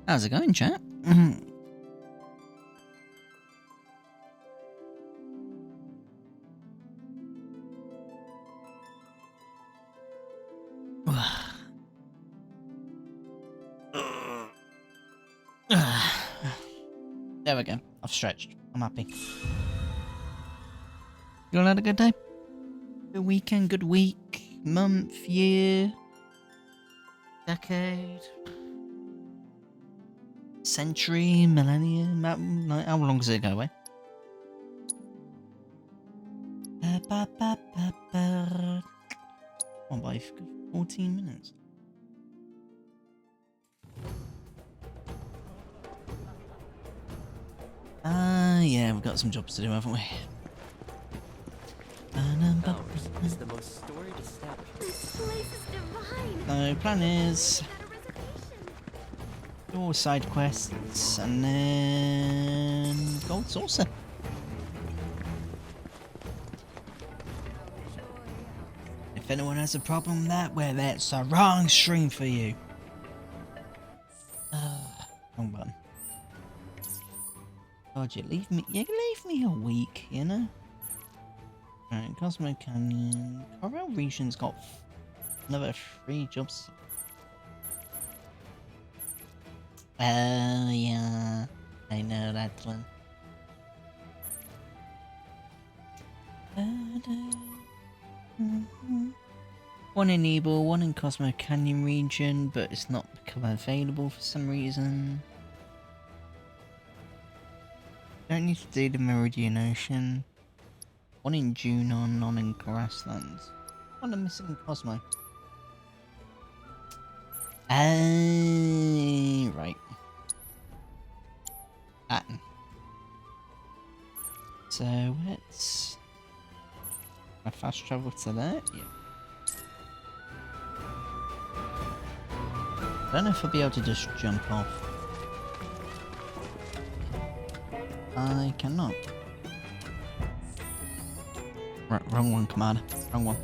How's it going, chat? There we go. I've stretched. I'm happy. You all had a good day? Good weekend, good week, month, year, decade, century, millennium? Like, how long does it go away? On by 14 minutes. Yeah, we've got some jobs to do, haven't we? Is the most storied establishment. This place is divine. No, plan is do all side quests and then gold saucer. If anyone has a problem with that, well, that's the wrong stream for you. Wrong button. God, you leave me a week, you know? Alright, Cosmo Canyon. Coral Region's got another 3 jobs. Oh, yeah. I know that one. One in Ebor, one in Cosmo Canyon region, but it's not become available for some reason. Don't need to do the Meridian Ocean. One in Junon, none in Grasslands. One I'm missing in Cosmo. Right. Pattern. So let's... I fast travel to there? Yeah. I don't know if I'll be able to just jump off. I cannot. Right, wrong one, Commander. Wrong one.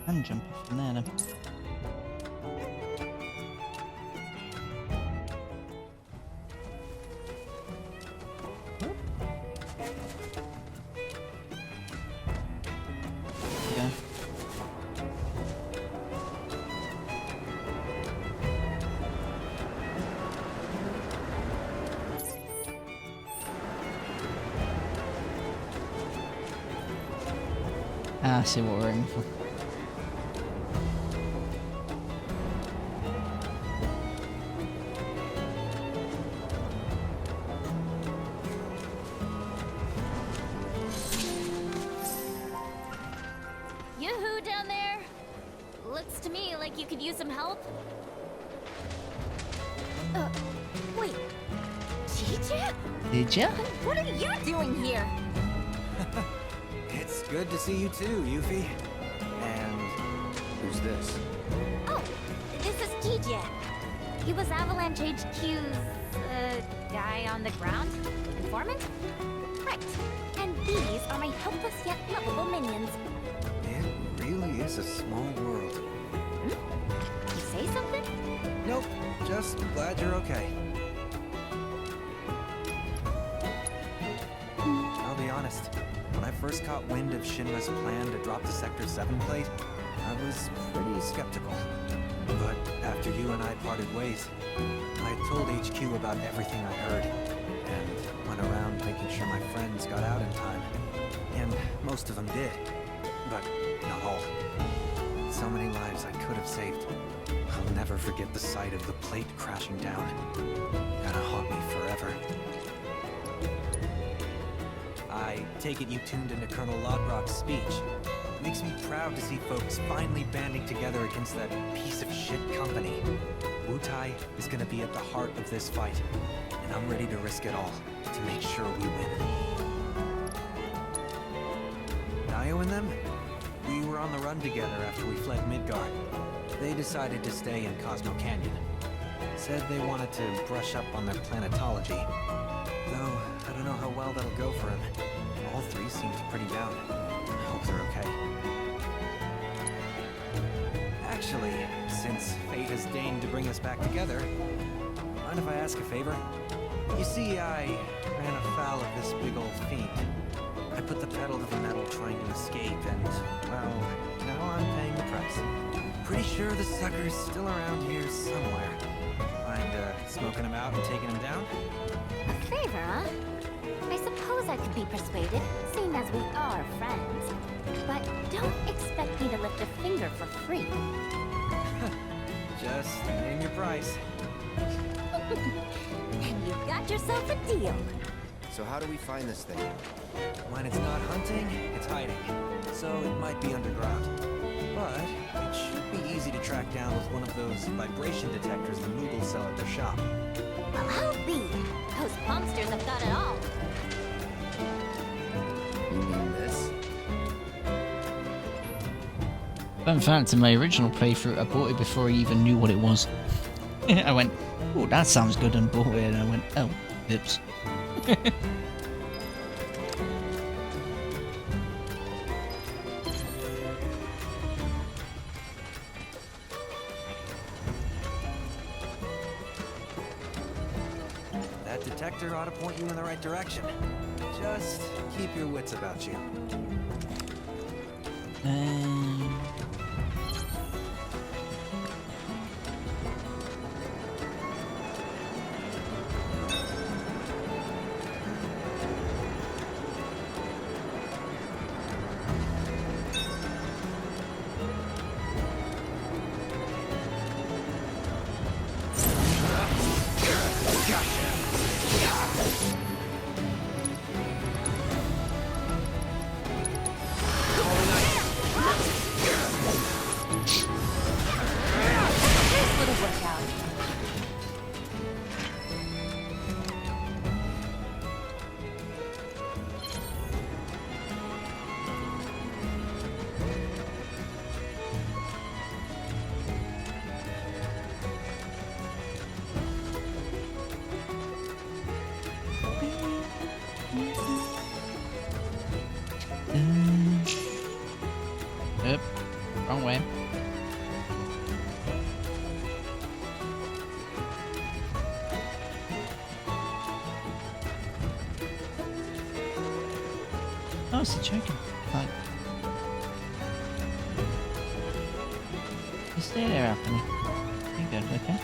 And jump off from there then. I see what we're aiming for. Yoo-hoo down there. Looks to me like you could use some help. Wait. Teacher? Did ya? What are you doing here? It's good to see you too, Yuffie. And who's this? Oh, this is TJ. He was Avalanche HQ's, guy on the ground? Informant? Right. And these are my helpless yet lovable minions. It really is a small world. You say something? Nope, just glad you're okay. I'll be honest, when I first caught wind of Shinra's plan to drop the Sector 7 plate, I was pretty skeptical. But after you and I parted ways, I told HQ about everything I heard, and went around making sure my friends got out in time. And most of them did, but not all. So many lives I could have saved. I'll never forget the sight of the plate crashing down. Gonna haunt me forever. I take it you tuned into Colonel Lodbrok's speech. It makes me proud to see folks finally banding together against that piece of shit company. Wutai is gonna be at the heart of this fight, and I'm ready to risk it all to make sure we win. Nio and them? We were on the run together after we fled Midgard. They decided to stay in Cosmo Canyon. Said they wanted to brush up on their planetology. Though, I don't know how well that'll go for him. All 3 seemed pretty down. I hope they're okay. Actually, since fate has deigned to bring us back together. Mind if I ask a favor? You see, I ran afoul of this big old fiend. I put the pedal to the metal trying to escape, and, well, now I'm paying the price. Pretty sure the sucker's still around here somewhere. Mind smoking him out and taking him down? A favor, huh? I suppose I could be persuaded, seeing as we are friends. But don't expect me to lift a finger for free. Just name your price. And you got yourself a deal. So how do we find this thing? When it's not hunting, it's hiding. So it might be underground. But it should be easy to track down with one of those vibration detectors the Moogles sell at their shop. Well, I'll be. Those monsters have got it all. You mean this? In fact, in my original playthrough, I bought it before I even knew what it was. I went, oh, that sounds good, and bought it, and I went, oh, oops. That detector ought to point you in the right direction. Just keep your wits about you. This would have worked out. Yep, wrong way. Oh, it's a chicken. Like, you stay there, Anthony. You good, okay?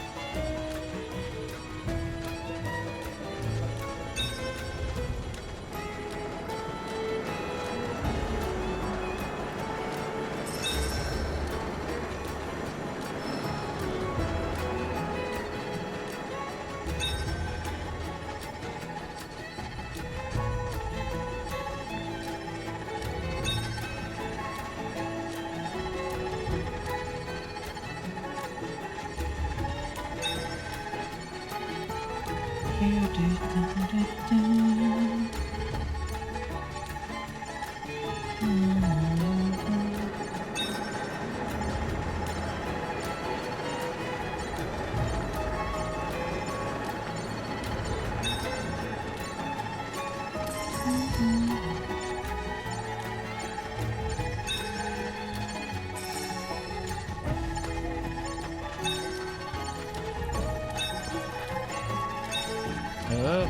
Oh,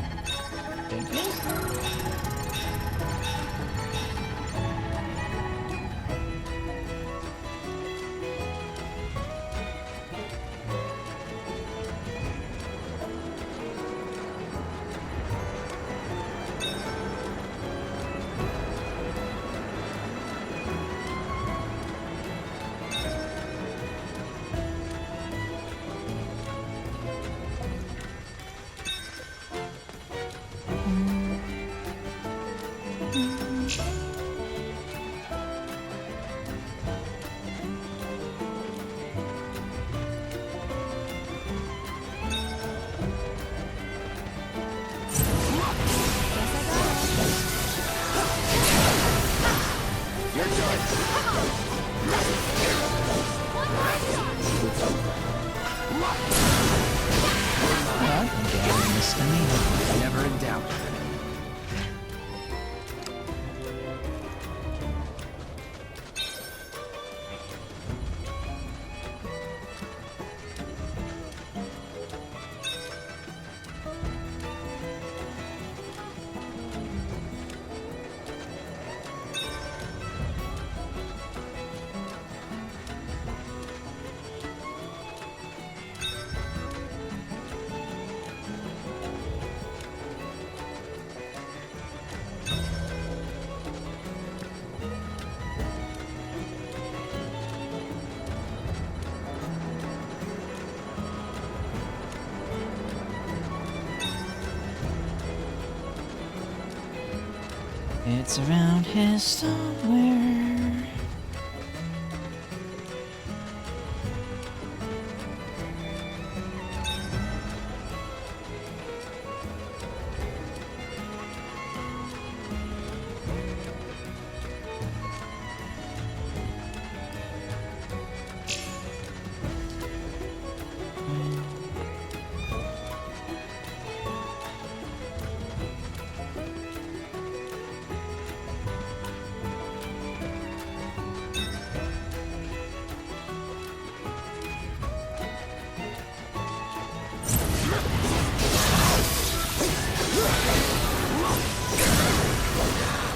It's around here somewhere.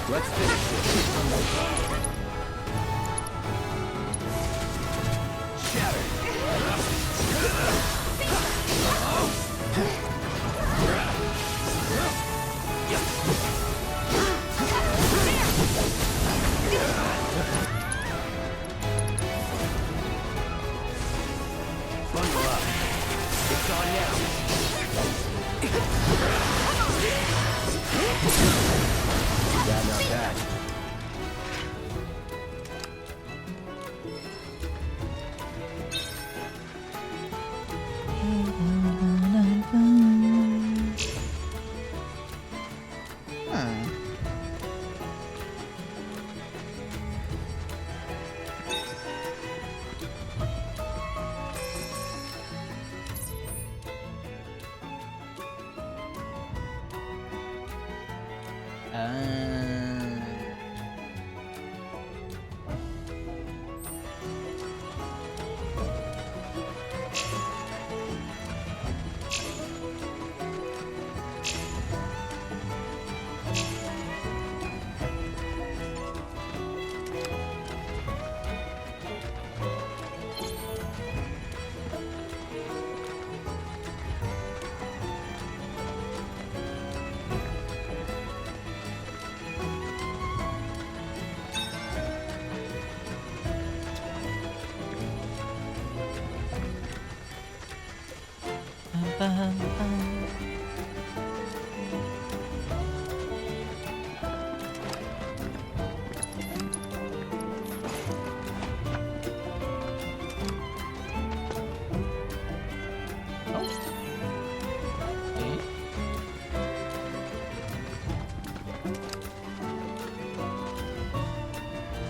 Let's finish this. Bundle up. It's on now. Bad, not bad.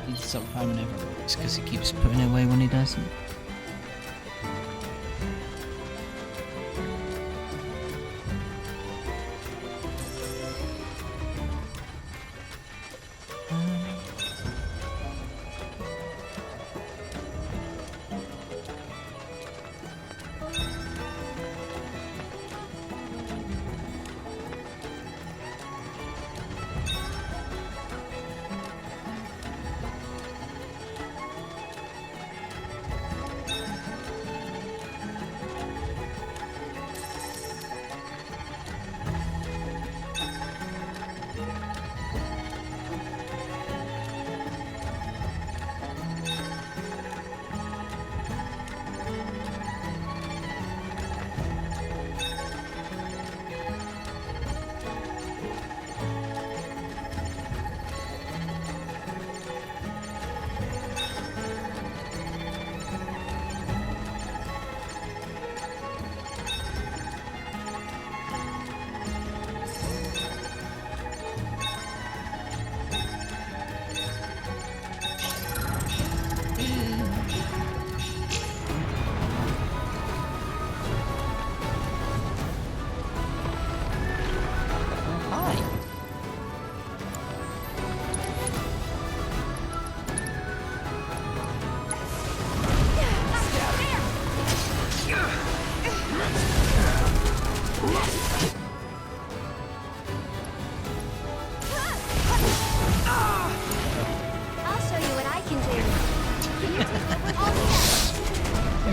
Need to stop climbing over rocks because he keeps putting it away when he doesn't.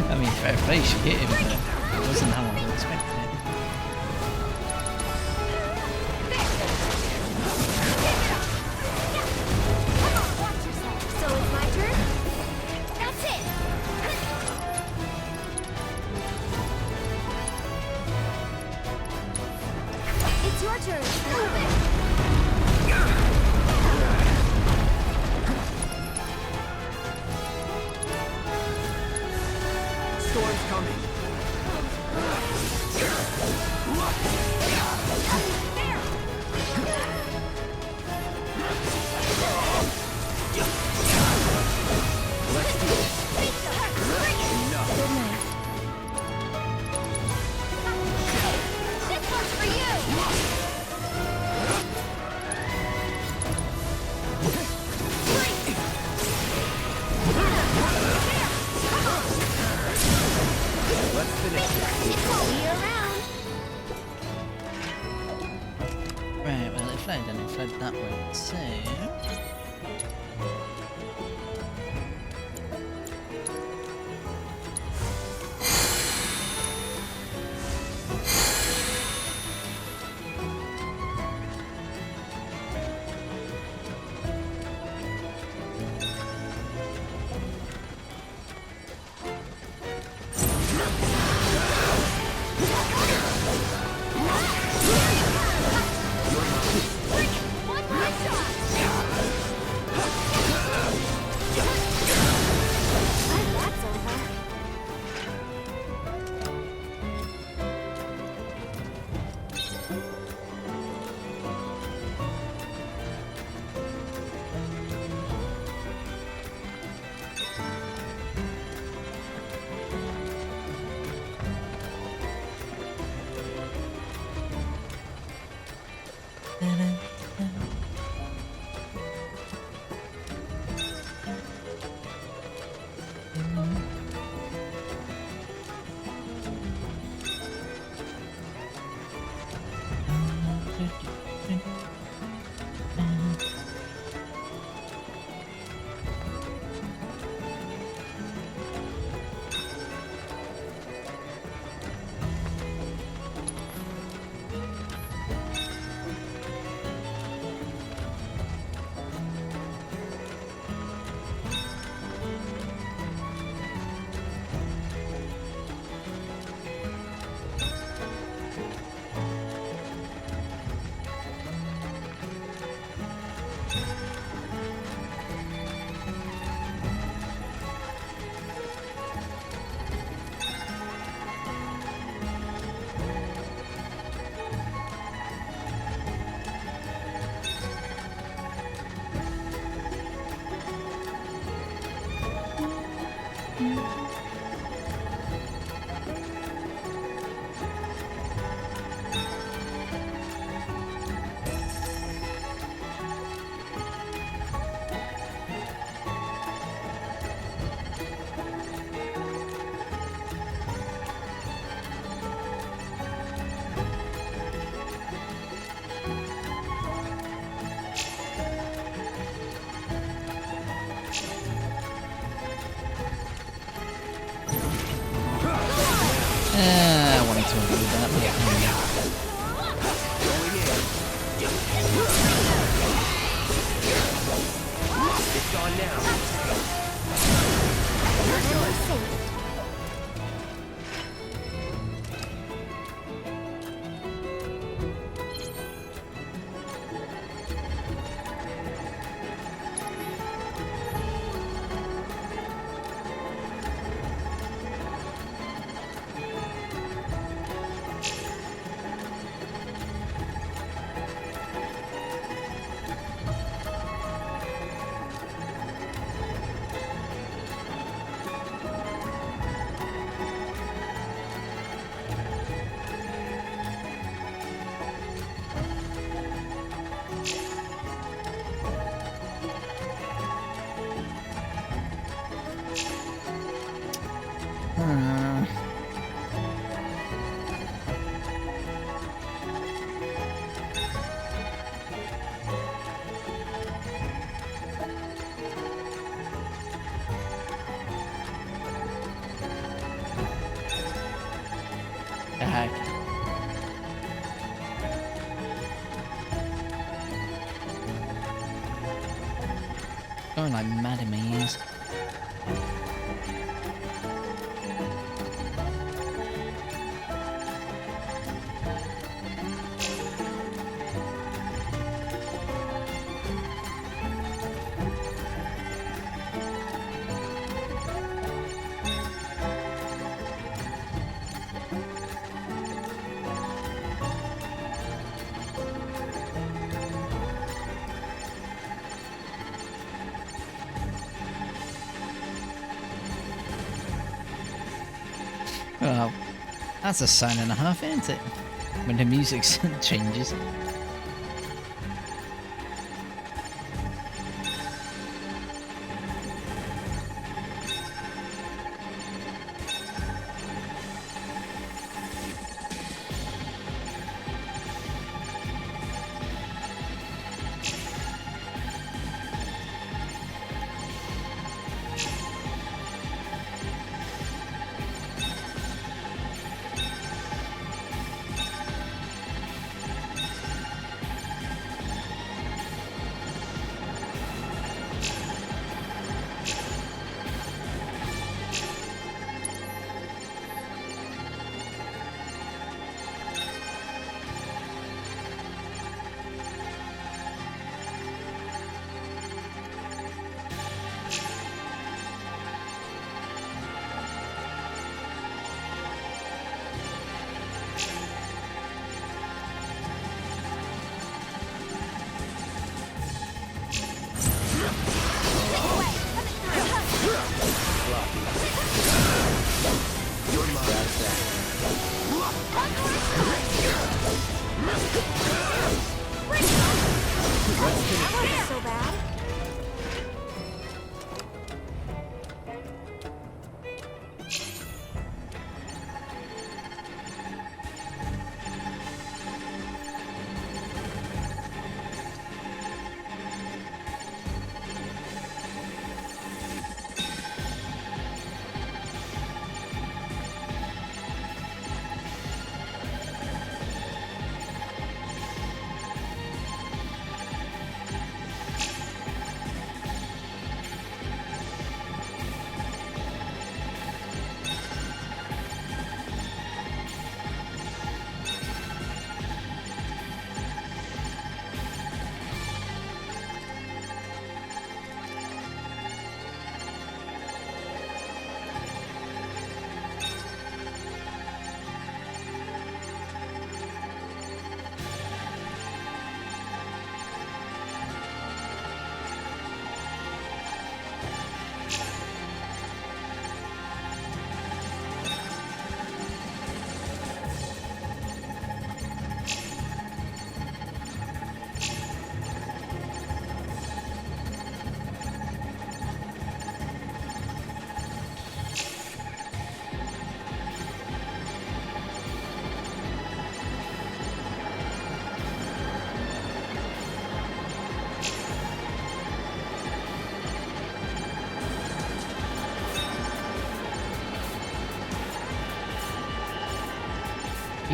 I mean, fair play, she hit him, but it wasn't how I expected it. So it's my turn? That's it! It's your turn. I wanted to avoid that, but It's gone now. the heck. Going like mad in my ears. Well, that's a sign and a half, isn't it? When the music changes.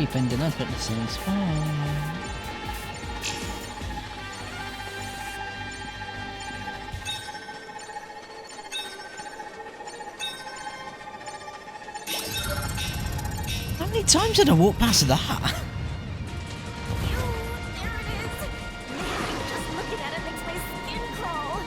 keep ending up at the same spot. How many times did I walk past that? Ew, there it is. Just looking at it makes my skin crawl.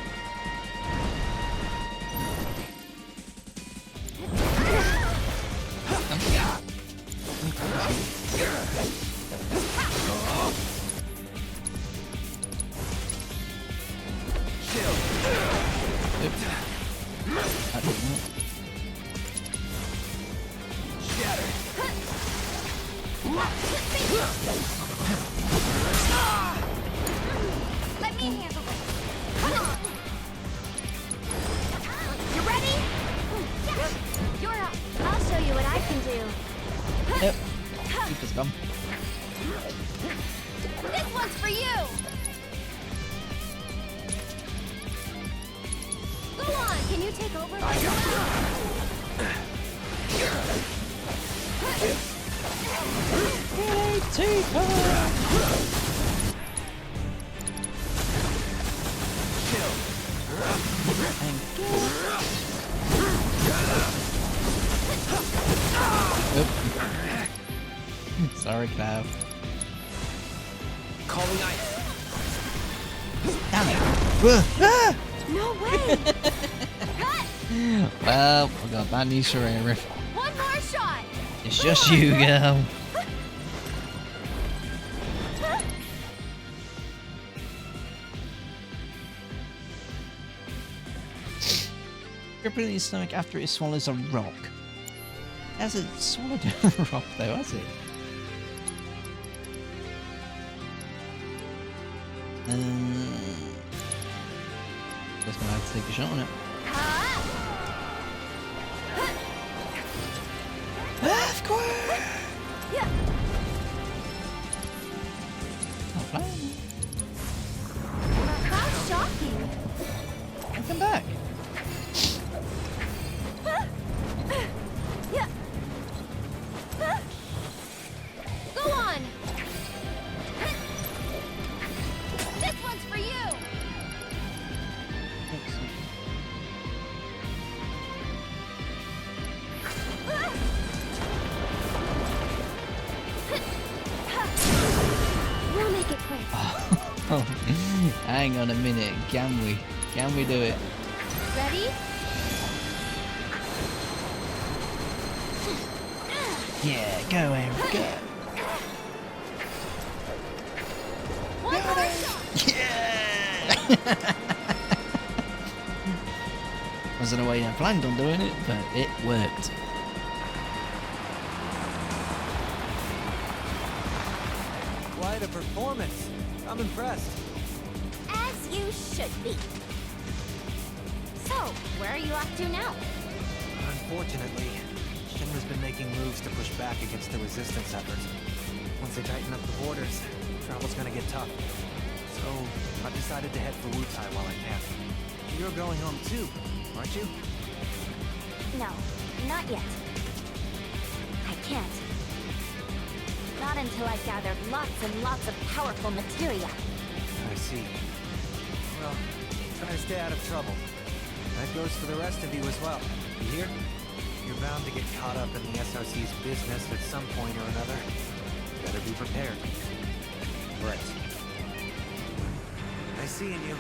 That didn't work. Let me handle it. Come on. You ready? You're up. I'll show you what I can do. Yep. Keep us gone. This one's for you. Go on. Can you take over? I Sorry, Cloud. Calling ice. Damn it. No way. Cut. Well, I've got bad news for Riff. One more shot. It's just you, girl. Gripping his stomach after it swallows a rock. Hasn't swallowed a rock though, has it? Just gonna have to take a shot on it. Earthquake! Yeah. Not playing. How shocking. Come back. Yeah. Go on. This one's for you. We'll make it quick. Oh, hang on a minute. Can we? Can we do it? Ready? Yeah, go in. Go. One more shot. Yeah! Wasn't the way I planned on doing it, but it worked. Quite a performance. I'm impressed. As you should be. So, where are you off to now? Unfortunately, Shinra's been making moves to push back against the resistance efforts. Once they tighten up the borders, travel's gonna get tough. So, I've decided to head for Wutai while I can. You're going home too, aren't you? No, not yet. I can't. Not until I've gathered lots and lots of powerful materia. I see. Well, try to stay out of trouble. That goes for the rest of you as well. You hear? You're bound to get caught up in the SRC's business at some point or another. Better be prepared. Right. Nice seeing you.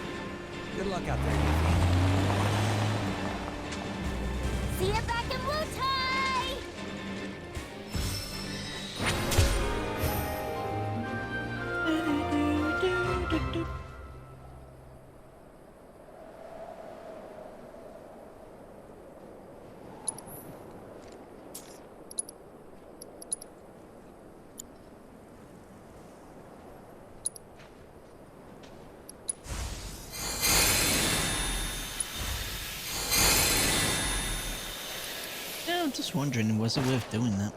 Good luck out there, Yuffie. See you back in Wutai! Yeah, I'm just wondering, was it worth doing that?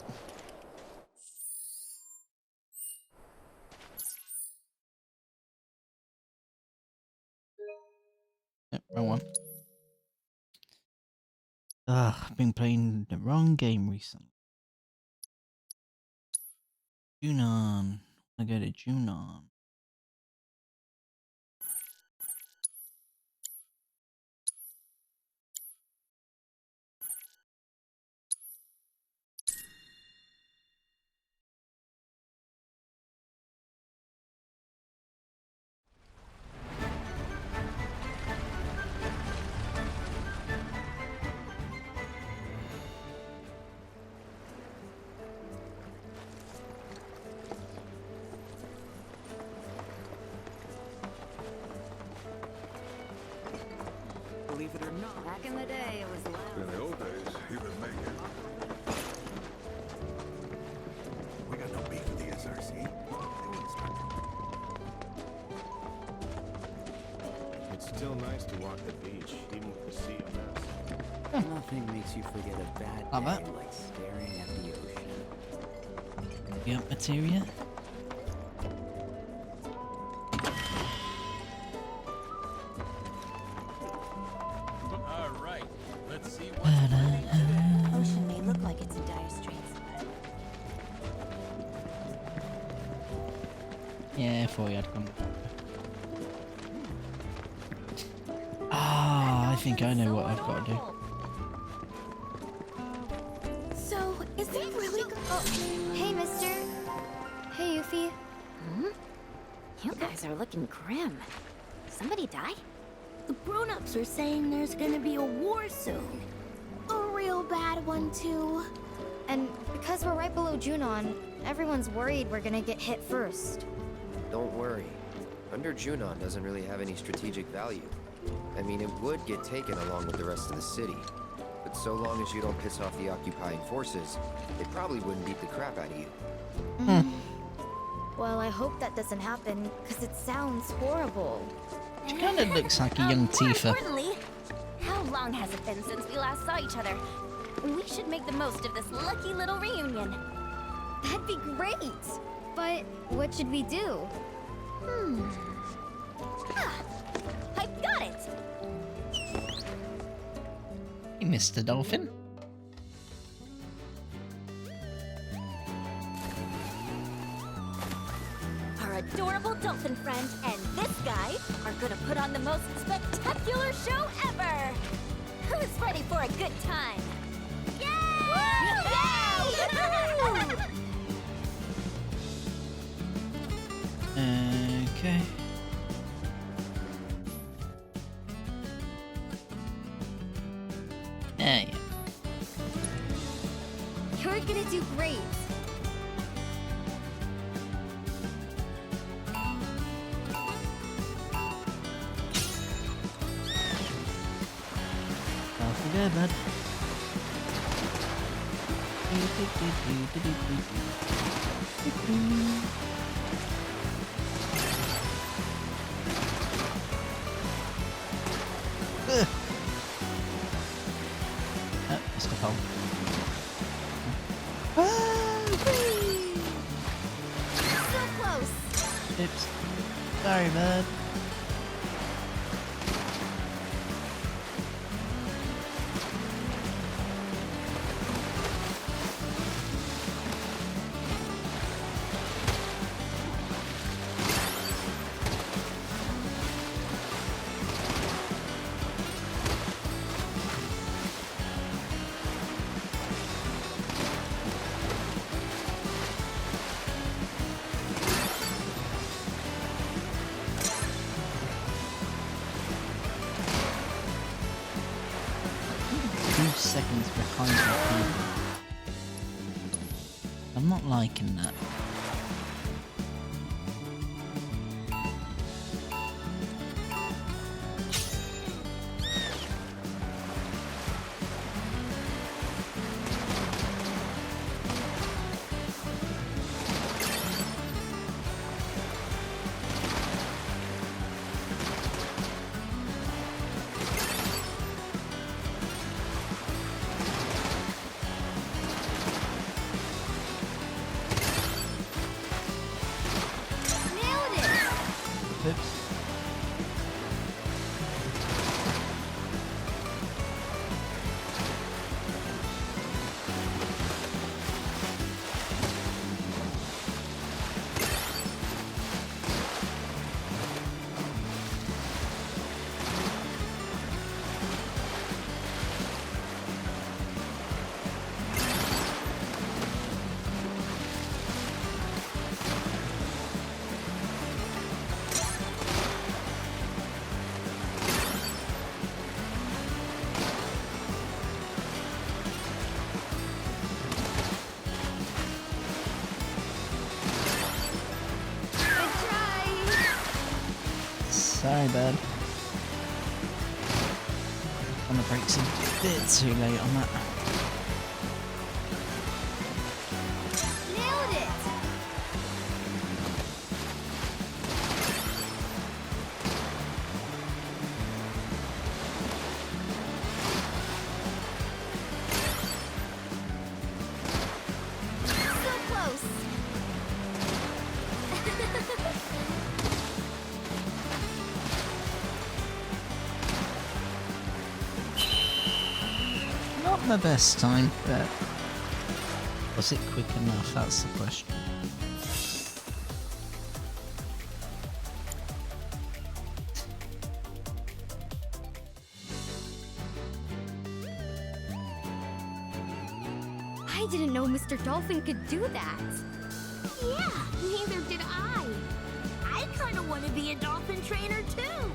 Yep, wrong one. Ugh, I've been playing the wrong game recently. Junon. I go to Junon. Believe it or not. Back in the day, it was loud. In the old days, you could make it. We got no beef with the SRC. They wouldn't start It's still nice to walk the beach, even with the sea a mess. Nothing makes you forget a bad Love day it. like staring at the ocean. Yep, materia. All right, let's see Ocean may look like it's in dire straits, but Yeah, I thought he had come. Ah, I think I know what I've got to do. So, is it really Oh, hey, mister. Hey, Yuffie. You guys are looking grim. Somebody die? The grown-ups are saying there's gonna be a war soon. A real bad one, too. And because we're right below Junon, everyone's worried we're gonna get hit first. Don't worry. Under Junon doesn't really have any strategic value. I mean, it would get taken along with the rest of the city. But so long as you don't piss off the occupying forces, they probably wouldn't beat the crap out of you. Well, I hope that doesn't happen, because it sounds horrible. She kind of looks like a young More Tifa. importantly, how long has it been since we last saw each other? We should make the most of this lucky little reunion. That'd be great! But what should we do? I got it! Hey, Mr. Dolphin. Our adorable dolphin friend and this guy are gonna put on the most spectacular show ever! Who's ready for a good time? Okay. Yeah. You're gonna do great! Don't forget, bud. Let's go home. So close! Oops. Sorry, bud. Seconds behind the people. I'm not liking that. very bad. And the brakes a bit too late on that. Nailed it! So close! Not the best time, but was it quick enough? That's the question. I didn't know Mr. Dolphin could do that. Yeah, neither did I. I kind of want to be a dolphin trainer too.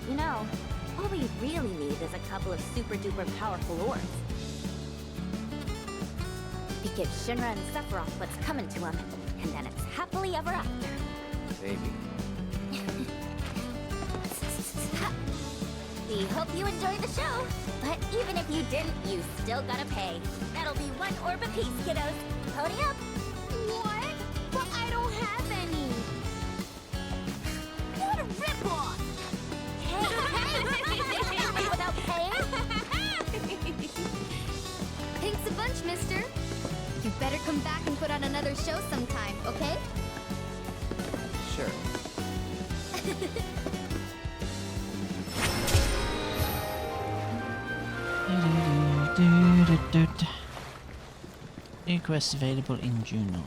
You know, all we really need is a couple of super duper powerful orbs. We give Shinra and Sephiroth what's coming to them, and then it's happily ever after. Maybe. We hope you enjoyed the show, but even if you didn't, you still gotta pay. That'll be 1 orb apiece, kiddos. Pony up! What? But I don't have any. What a ripoff! Hey! Without paying? Thanks a bunch, mister. You better come back and put on another show sometime, okay? Sure. New quests available in Junon.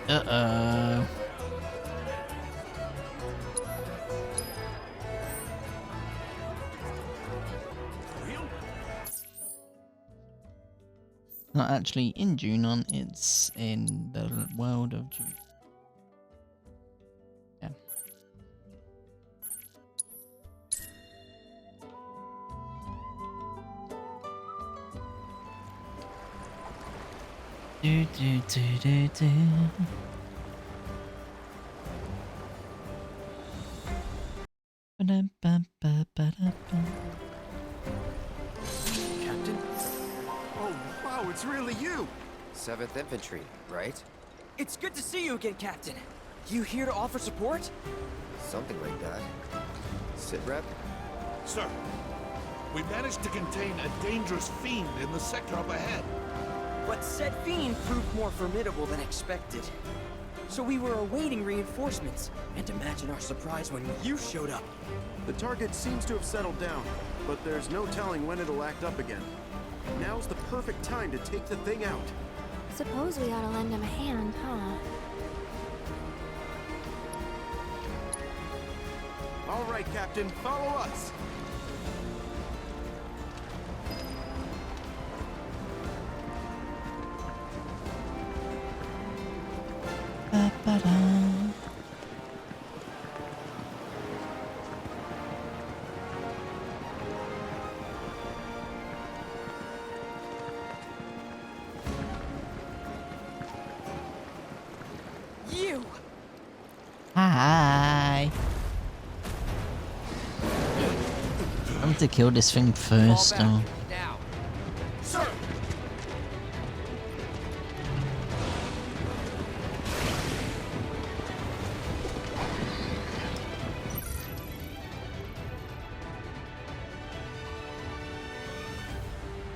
Uh-oh. Not actually in Junon, it's in the world of Junon. Yeah. Do do do do do. Ba-da-ba-ba-ba-da-ba. Captain? Oh, wow, it's really you! 7th Infantry, right? It's good to see you again, Captain. You here to offer support? Something like that. Sit rep? Sir, we managed to contain a dangerous fiend in the sector up ahead. But said fiend proved more formidable than expected. So we were awaiting reinforcements, and imagine our surprise when you showed up. The target seems to have settled down, but there's no telling when it'll act up again. Now's the perfect time to take the thing out. Suppose we ought to lend him a hand, huh? All right, Captain, follow us! Ba-ba-da. You! Hi. I want to kill this thing first, though. Now. Sir!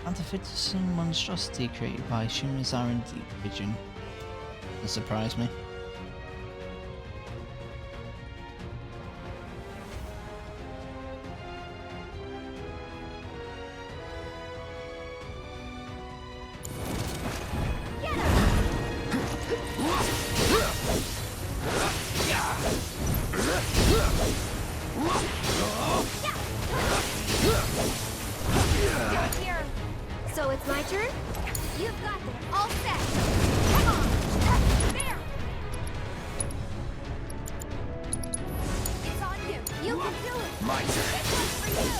Artificial monstrosity created by Shinra's R&D division. That surprised me. it's my turn? You've got this. All set. Come on. There. It's on you. You can do it. My turn. This one's for you.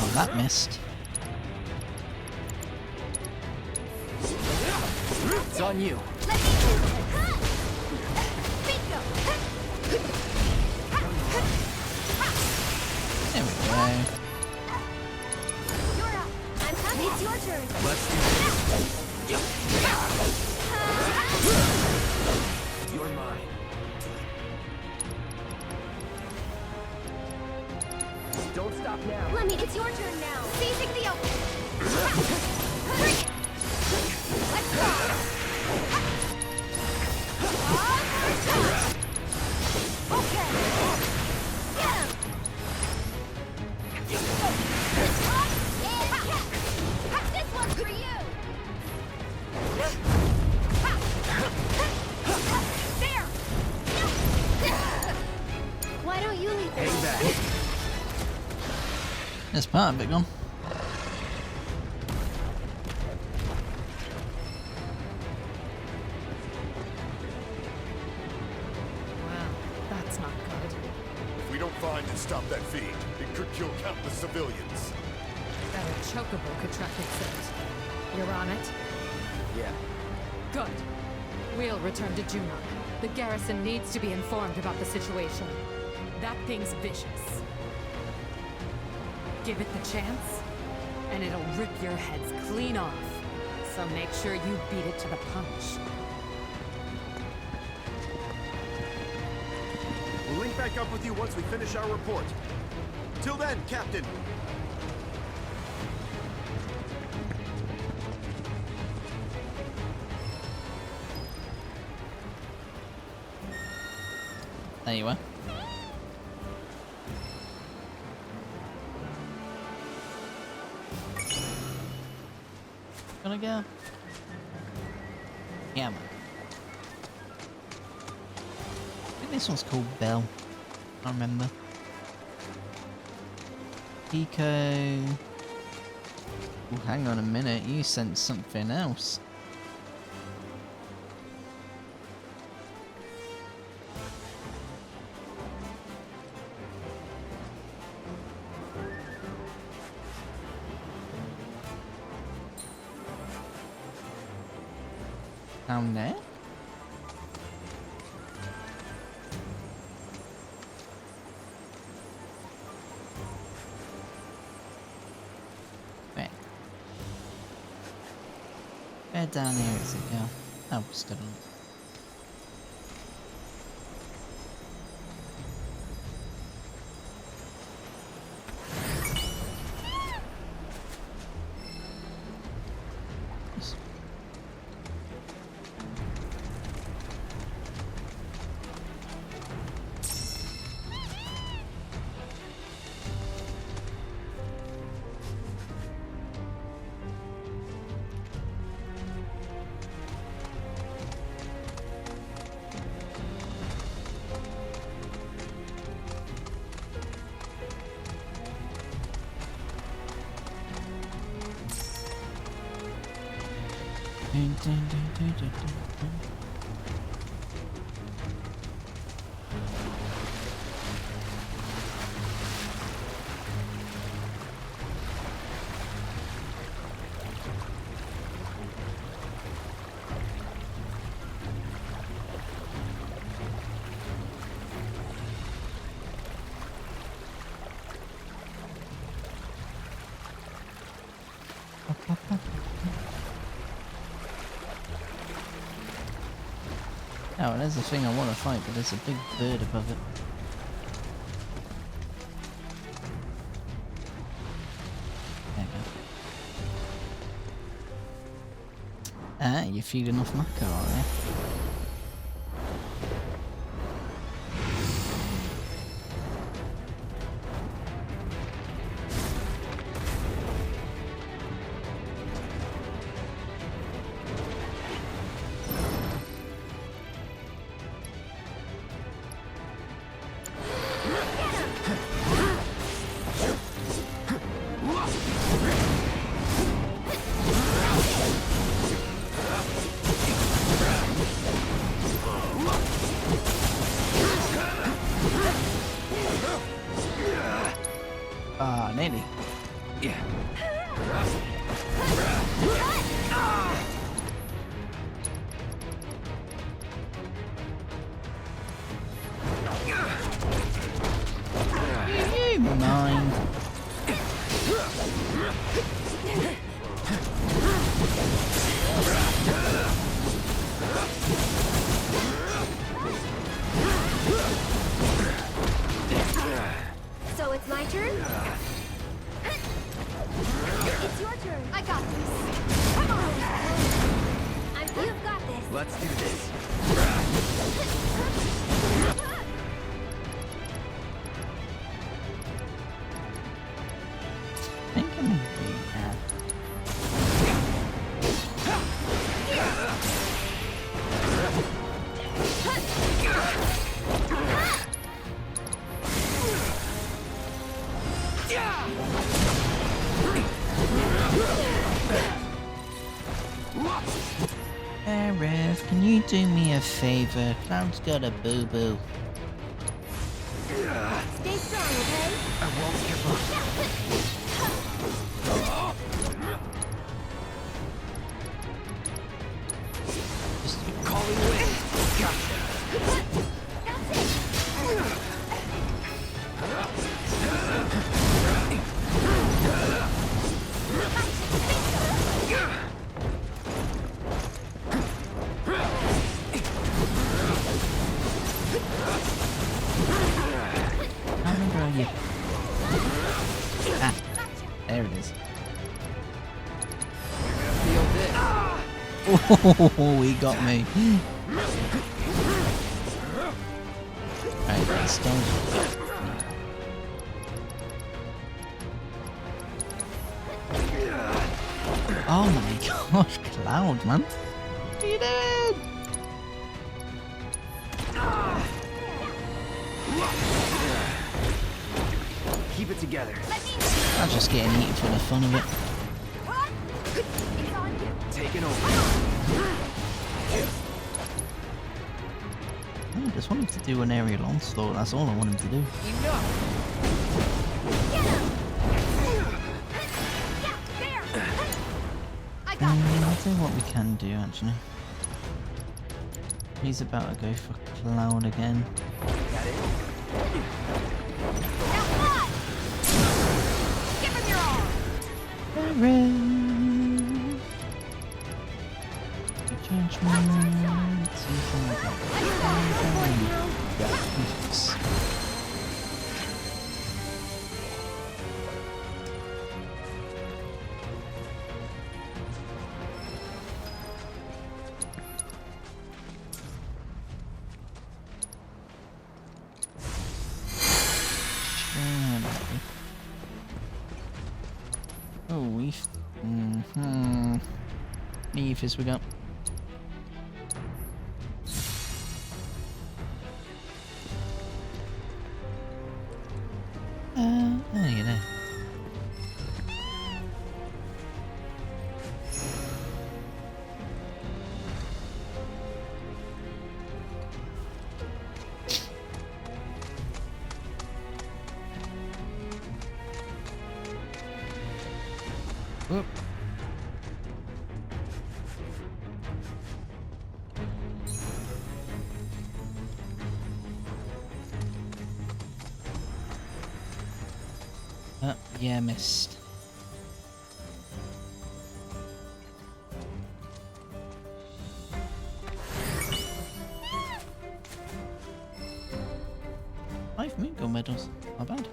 Oh, that missed. It's on you. Let me do it. Bingo. There we go. You're up. I'm coming. It's your turn. Let's do this. You're mine. Don't stop now. Let me. It's your turn now. Seizing the open. Bring it. Let's go. Okay. Get him. And catch. This one's for you. There. Why don't you leave Hang back. There's part of it gone. Well, that's not good. If we don't find and stop that fiend, it could kill countless civilians. That a chocobo could track its scent. You're on it? Yeah. Good. We'll return to Junon. The garrison needs to be informed about the situation. That thing's vicious. Give it the chance, and it'll rip your heads clean off. So make sure you beat it to the punch. We'll link back up with you once we finish our report. Till then, Captain. There you are. Gonna go? Yeah, man. I think this one's called Bell. I remember. Pico. Oh, hang on a minute. You sent something else. Down there? Where? Where down here is it go? Oh, stood on it. Oh, there's the thing I want to fight, but there's a big bird above it. There you go. Ah, you're feeding off Mako, are you? Ah, nearly. Yeah. You mind? So it's my turn? It's your turn. I got this. Come on. You've got this. Let's do this. I think I'm gonna do that. Rev, can you do me a favor? Cloud's got a boo-boo. Stay strong, okay? I won't give up. Just Calling wind. Gotcha. how number are you? Ah, there it is. Feel this. Oh, he got me. Right, let's go. Oh my gosh, Cloud, man. What are you doing? Keep it together. I'm just getting eaten for the fun of it. Taking over. I just wanted to do an aerial onslaught, that's all I wanted to do. I'll tell you what we can do actually. He's about to go for Cloud again. Got it? Hooray! Judgment. Yes. Oh, we've... Leave as we go. There you go. Whoop. Yeah, missed. Five moon gold medals, not bad.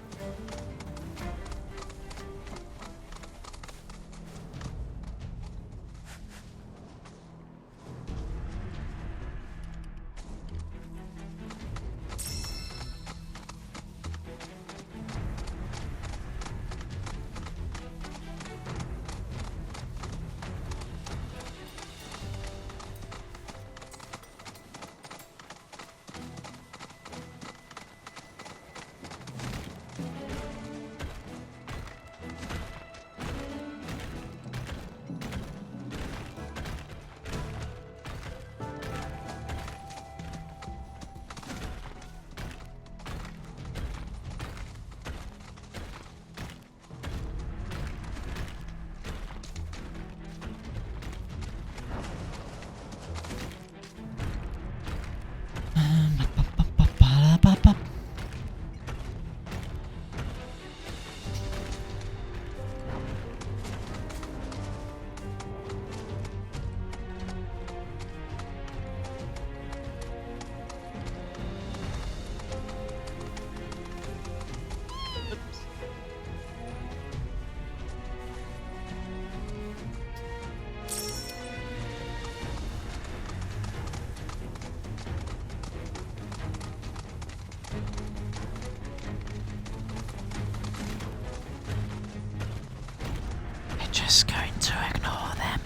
just going to ignore them.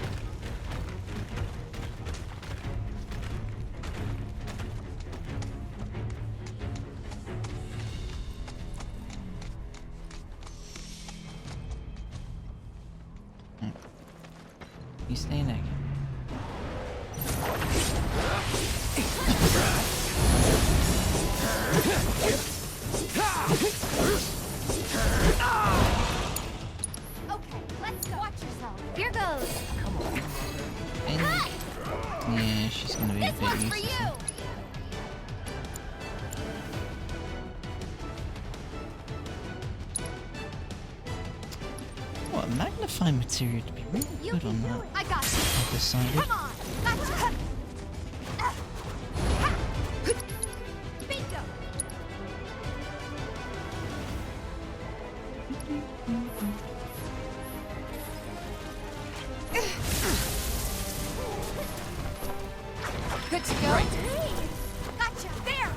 You stay naked. Okay, let's go. Watch yourself. Here goes. Yeah, she's gonna be a This bit one's for useless. you. What a magnifying material to be really You good can on do that. it. I got you. I've decided. Come on. Gotcha. Bingo. Good to go. Right. Gotcha. There.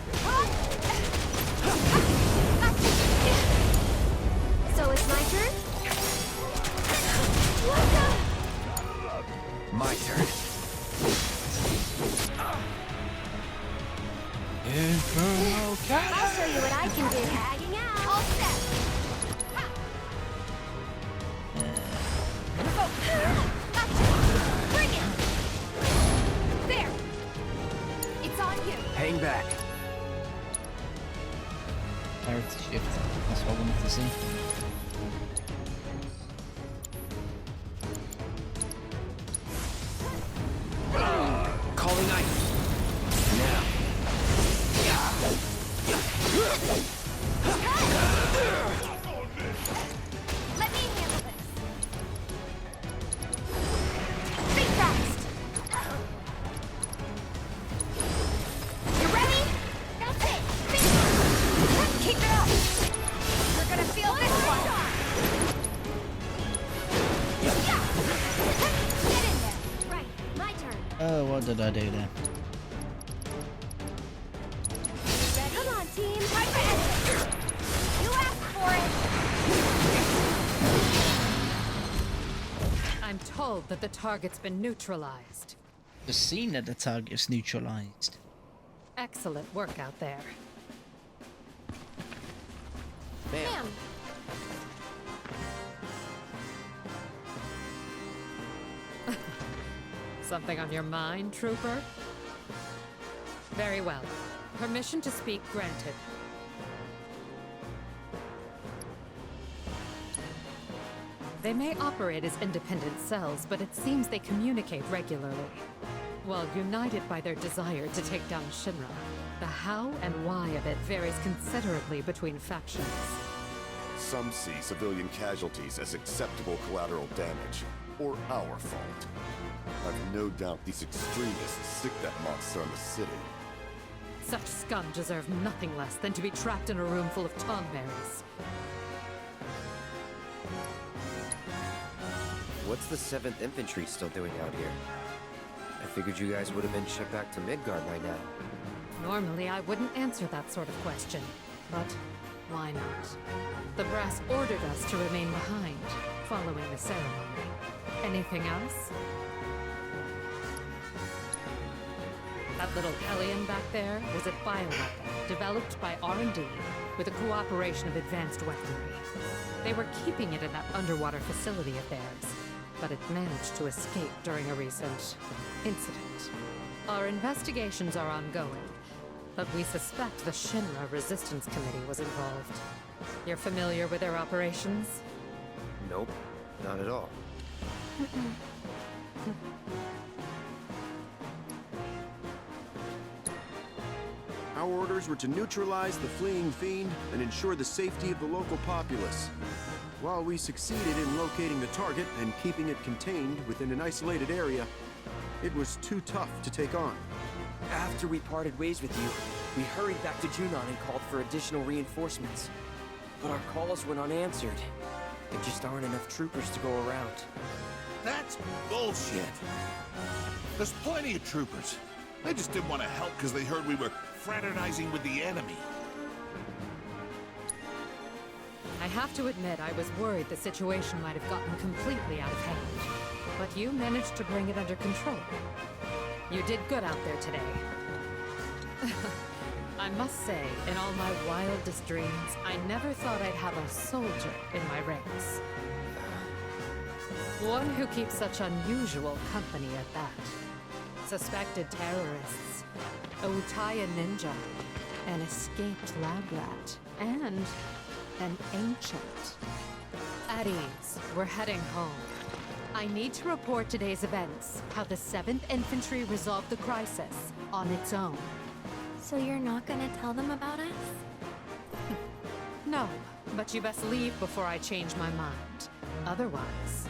Gotcha. So it's my turn? My turn. I'll show you what I can do. Tagging out. All set. Gotcha. Bring it. There. It's on you. Hang back. Character shift. That's what I wanted to see. Calling ice. Now. Let me handle this. Think fast. You ready? That's it. Think. Keep it up. You're gonna feel this one. Get in there. Right. My turn. Oh, what did I do there? Come on, team. Time to end it. You asked for it. I'm told that the target's been neutralized. Just seen that the target's neutralized. Excellent work out there. Ma'am. Something on your mind, Trooper? Very well. Permission to speak granted. They may operate as independent cells, but it seems they communicate regularly. While united by their desire to take down Shinra, the how and why of it varies considerably between factions. Some see civilian casualties as acceptable collateral damage, or our fault. I've no doubt these extremists sick that monster on the city. Such scum deserve nothing less than to be trapped in a room full of tongberries. What's the 7th Infantry still doing out here? I figured you guys would have been shipped back to Midgard by now. Normally, I wouldn't answer that sort of question, but why not? The brass ordered us to remain behind, following the ceremony. Anything else? That little hellion back there was a bioweapon developed by R&D with the cooperation of advanced weaponry. They were keeping it in that underwater facility of theirs, but it managed to escape during a recent incident. Our investigations are ongoing, but we suspect the Shinra Resistance Committee was involved. You're familiar with their operations? Nope, not at all. Our orders were to neutralize the fleeing fiend and ensure the safety of the local populace. While we succeeded in locating the target and keeping it contained within an isolated area, it was too tough to take on. After we parted ways with you, we hurried back to Junon and called for additional reinforcements. But our calls went unanswered. There just aren't enough troopers to go around. That's bullshit. There's plenty of troopers. They just didn't want to help because they heard we were fraternizing with the enemy. I have to admit I was worried the situation might have gotten completely out of hand. But you managed to bring it under control. You did good out there today. I must say, in all my wildest dreams, I never thought I'd have a soldier in my ranks. One who keeps such unusual company at that. Suspected terrorists, a Utaya ninja, an escaped lab rat, and an ancient. At ease, we're heading home. I need to report today's events, how the 7th Infantry resolved the crisis on its own. So you're not gonna tell them about us? No, but you best leave before I change my mind. Otherwise,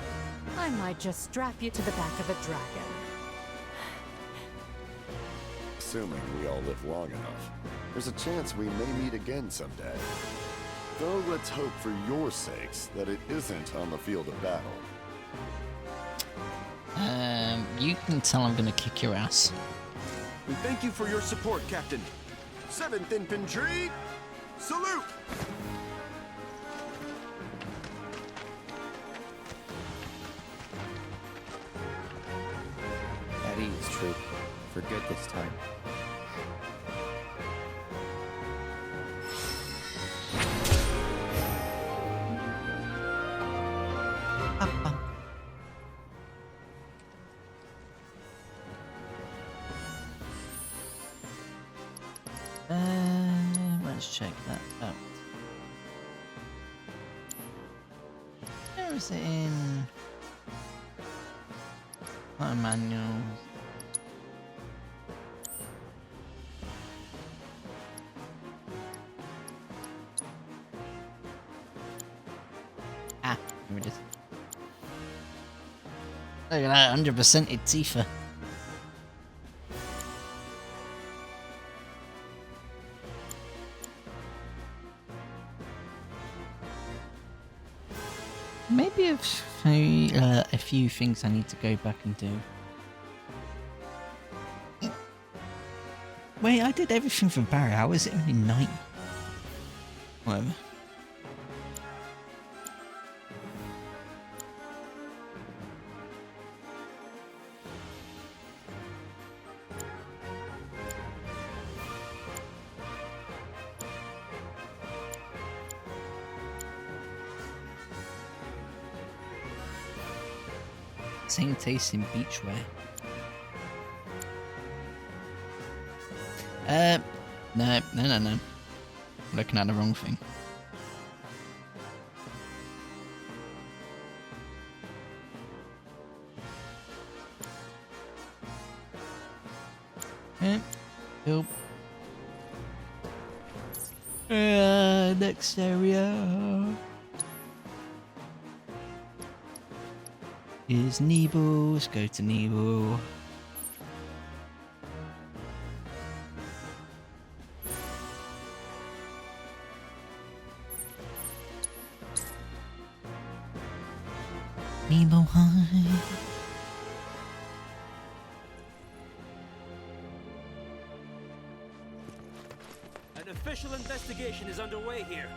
I might just strap you to the back of a dragon. Assuming we all live long enough, there's a chance we may meet again someday. Though let's hope for your sakes that it isn't on the field of battle. You can tell I'm gonna kick your ass. We thank you for your support, Captain. 7th Infantry, salute! At ease, troop. For good this time. Let's check that out. Where is it in? Not a manual. Ah, here it is. Look at that, 100% it's Tifa. Maybe a few things I need to go back and do. Wait, I did everything for Barry. How is it only 90? Whatever. Same taste in beachwear. No. I'm looking at the wrong thing. Nope. Next area is Nebo. Let's go to Nebo. Nebo High. An official investigation is underway here.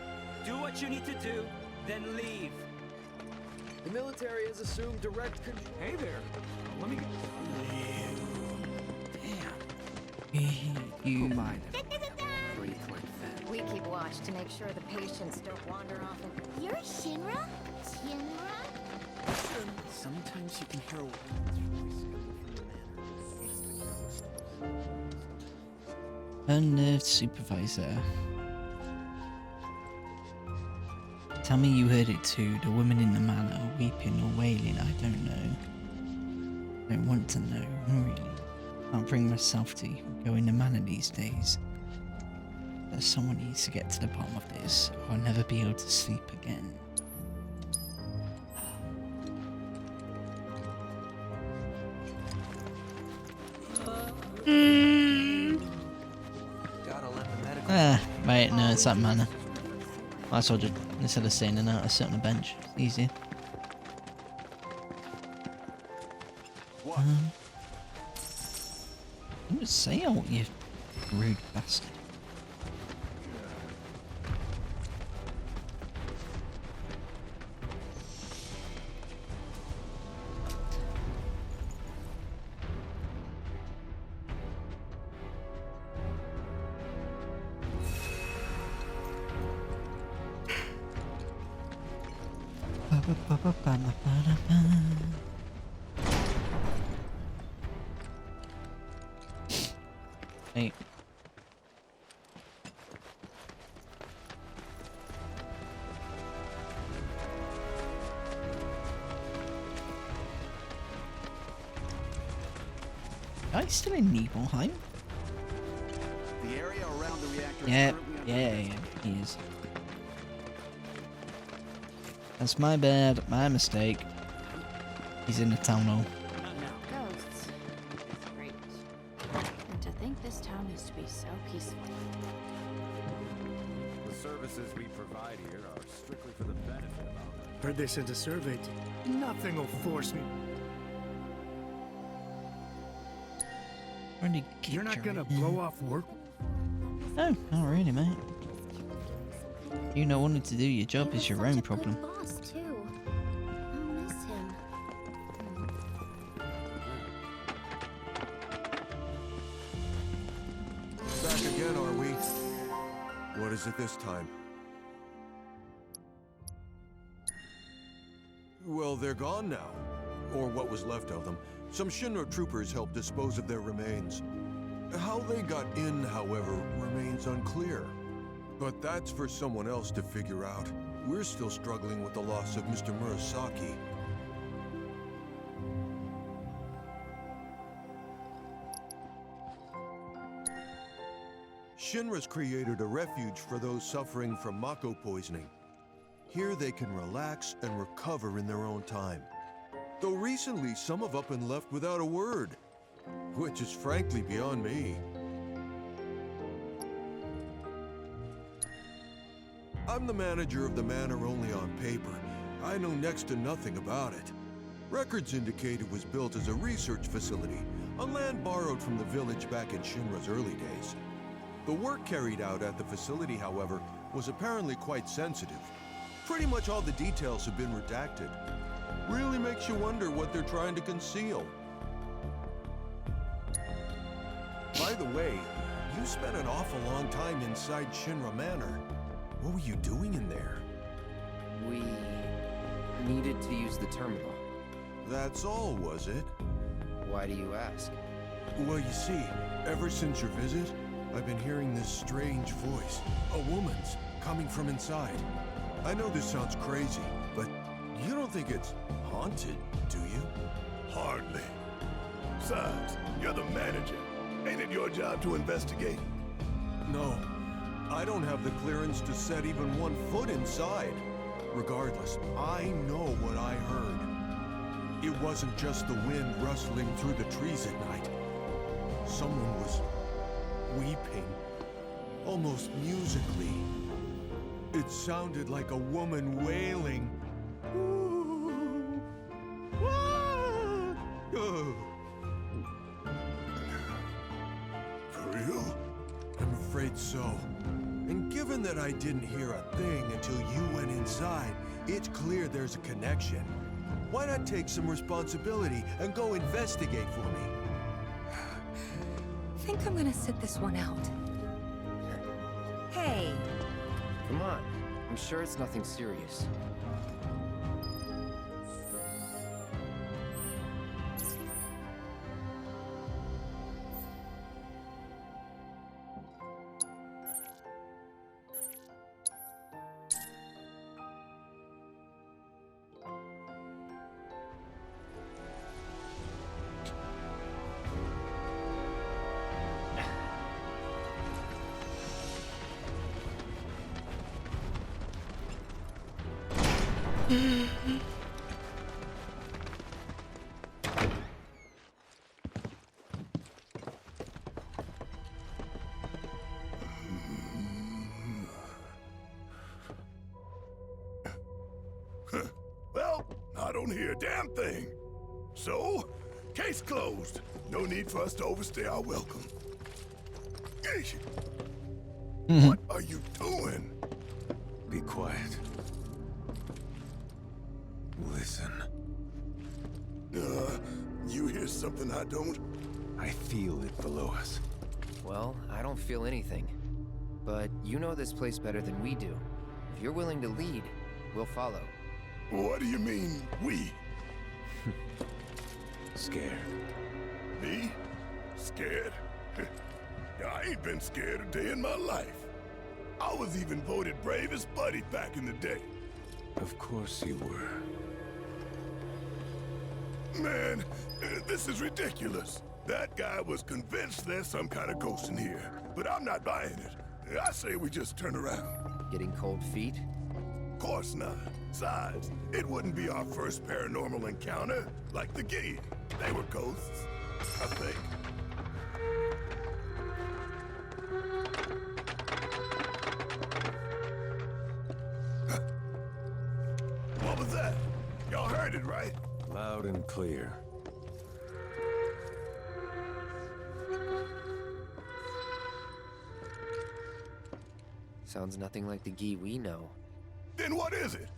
Do what you need to do, then leave. The military has assumed direct control. Hey there. Let me get... You. Pretty quick then. We keep watch to make sure the patients don't wander off and... You're Shinra? Shinra? Sometimes you can hear a woman's voice. Unnerved supervisor. Tell me you heard it too. The woman in the manor, weeping or wailing. I don't know. I don't want to know. Really. Can't bring myself to go in the manor these days. But someone needs to get to the bottom of this, or I'll never be able to sleep again. Wait, no, it's that manor. Might as well just, instead of staying in there, I sit on a bench. It's easier. What? Don't say out, you rude bastard. Hey. Are you still in Nibelheim? The area around the reactor Yeah, is currently under yeah, investigation. he is. That's my bad, my mistake. He's in the town hall. Ghosts. It's great. And to think this town used to be so peaceful. The services we provide here are strictly for the benefit of our... Heard they sent a survey. Nothing will force me. You're not gonna blow off work? No, not really, mate. You not wanting to do your job is your own problem. Boss too. I'll miss him. Back again, are we? What is it this time? Well, they're gone now. Or what was left of them. Some Shinra troopers helped dispose of their remains. How they got in, however, remains unclear. But that's for someone else to figure out. We're still struggling with the loss of Mr. Murasaki. Shinra's created a refuge for those suffering from Mako poisoning. Here they can relax and recover in their own time. Though recently, some have up and left without a word, which is frankly beyond me. I'm the manager of the manor only on paper. I know next to nothing about it. Records indicate it was built as a research facility, on land borrowed from the village back in Shinra's early days. The work carried out at the facility, however, was apparently quite sensitive. Pretty much all the details have been redacted. Really makes you wonder what they're trying to conceal. By the way, you spent an awful long time inside Shinra Manor. What were you doing in there? We needed to use the terminal. That's all, was it? Why do you ask? Well, you see, ever since your visit, I've been hearing this strange voice. A woman's, coming from inside. I know this sounds crazy, but you don't think it's haunted, do you? Hardly. Besides, you're the manager. Ain't it your job to investigate? No. I don't have the clearance to set even 1 foot inside. Regardless, I know what I heard. It wasn't just the wind rustling through the trees at night. Someone was weeping, almost musically. It sounded like a woman wailing. Ooh. Ah. Oh. For real? I'm afraid so. And given that I didn't hear a thing until you went inside, it's clear there's a connection. Why not take some responsibility and go investigate for me? I think I'm gonna sit this one out. Hey. Come on. I'm sure it's nothing serious. Well, I don't hear a damn thing. So, case closed. No need for us to overstay our welcome. Yeesh. What are you doing? Be quiet. Listen. You hear something I don't? I feel it below us. Well, I don't feel anything. But you know this place better than we do. If you're willing to lead, we'll follow. What do you mean, we? Scared. Me? Scared? I ain't been scared a day in my life. I was even voted bravest buddy back in the day. Of course you were. Man, this is ridiculous. That guy was convinced there's some kind of ghost in here, but I'm not buying it. I say we just turn around. Getting cold feet? Of course not. Besides, it wouldn't be our first paranormal encounter, like the Gee. They were ghosts, I think. What was that? Y'all heard it, right? Loud and clear. Sounds nothing like the Gee we know. Then what is it?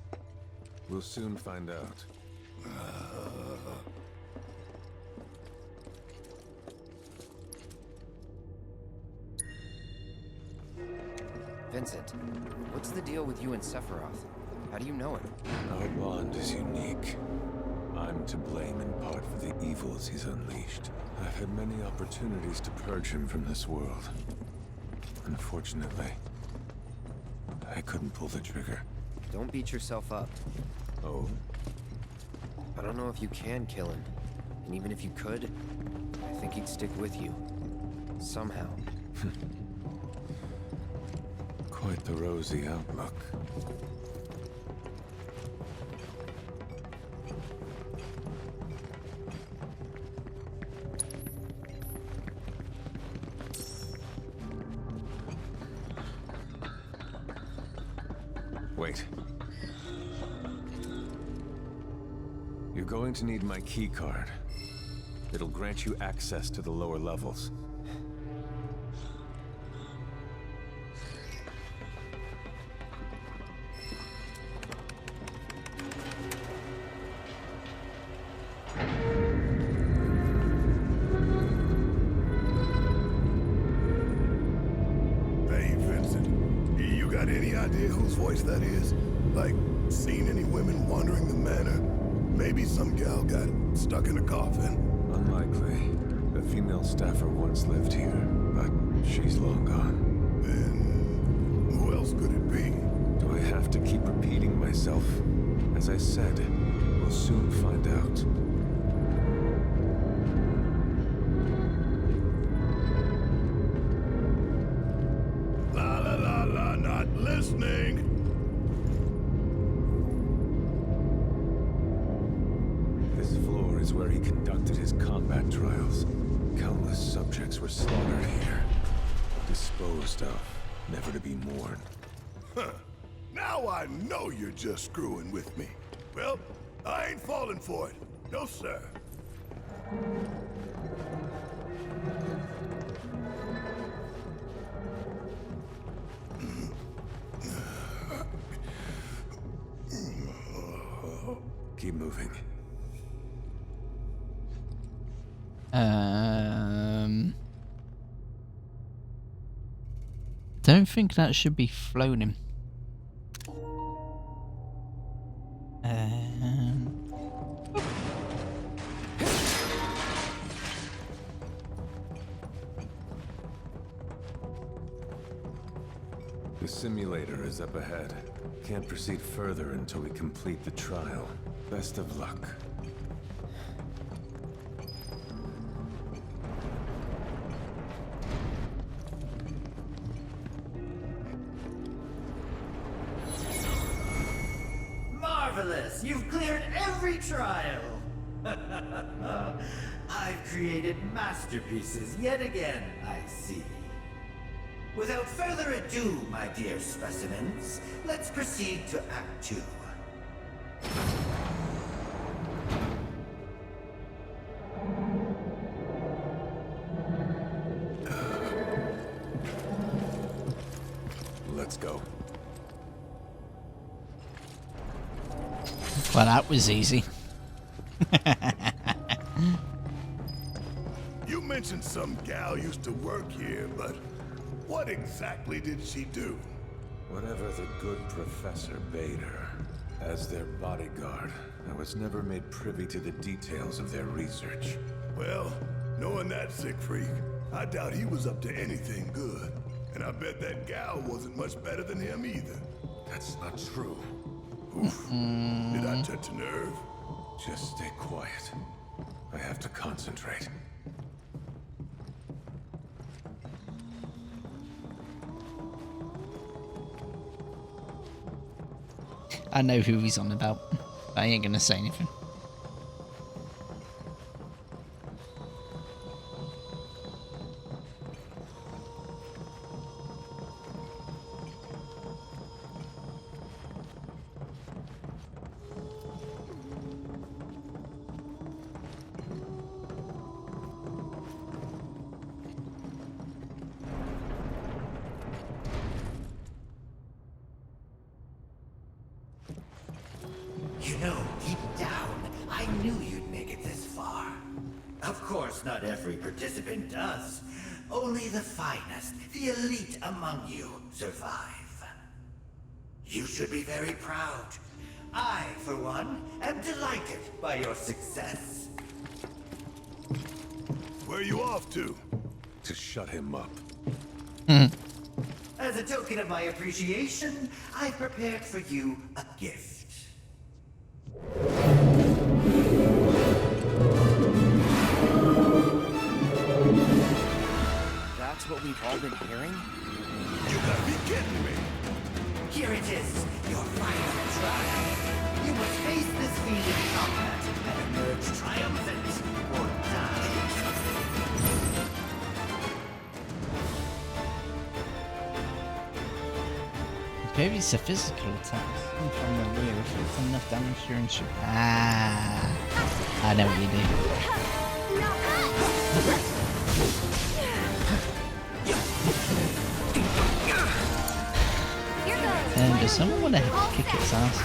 We'll soon find out. Vincent, what's the deal with you and Sephiroth? How do you know him? Our bond is unique. I'm to blame in part for the evils he's unleashed. I've had many opportunities to purge him from this world. Unfortunately, I couldn't pull the trigger. Don't beat yourself up. Oh? I don't know if you can kill him. And even if you could, I think he'd stick with you. Somehow. Quite the rosy outlook. Wait. You're going to need my key card. It'll grant you access to the lower levels. Hey, Vincent, you got any idea whose voice that is? Like, seen any women wandering the manor? Maybe some gal got stuck in a coffin. Unlikely. A female staffer once lived here, but she's long gone. Then who else could it be? Do I have to keep repeating myself? As I said, we'll soon find out. La la la la, not listening. This floor is where he conducted his combat trials. Countless subjects were slaughtered here. Disposed of, never to be mourned. Huh. Now I know you're just screwing with me. Well, I ain't falling for it. No, sir. Keep moving. Don't think that should be floating. The simulator is up ahead. Can't proceed further until we complete the trial. Best of luck. Marvelous! You've cleared every trial! I've created masterpieces yet again, I see. Without further ado, my dear specimens, let's proceed to Act 2. Let's go. Well, that was easy. You mentioned some gal used to work here, but what exactly did she do? Whatever the good professor bade her, As their bodyguard, I was never made privy to the details of their research. Well, knowing that sick freak, I doubt he was up to anything good. And I bet that gal wasn't much better than him either. That's not true. Oof. Did I touch a nerve? Just stay quiet. I have to concentrate. I know who he's on about, but I ain't gonna say anything. You know, deep down, I knew you'd make it this far. Of course, not every participant does. Only the finest, the elite among you, survive. You should be very proud. I, for one, am delighted by your success. Where are you off to? To shut him up. As a token of my appreciation, I've prepared for you a gift. That's what we've all been hearing? You gotta be kidding me. Here it is, your final trial. You must face this fiend in combat and emerge triumphant or die. Maybe it's a physical attack from the rear. If it's enough damage, you're in shoot. Ah, I know what you do. And does someone want to kick its ass?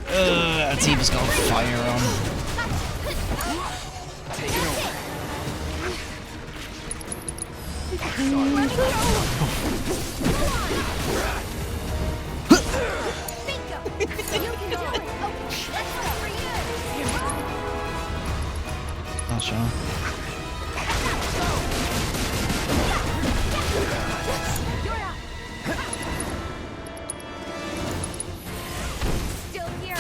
Ativa's got fire on. Take it over. Not sure. Still here.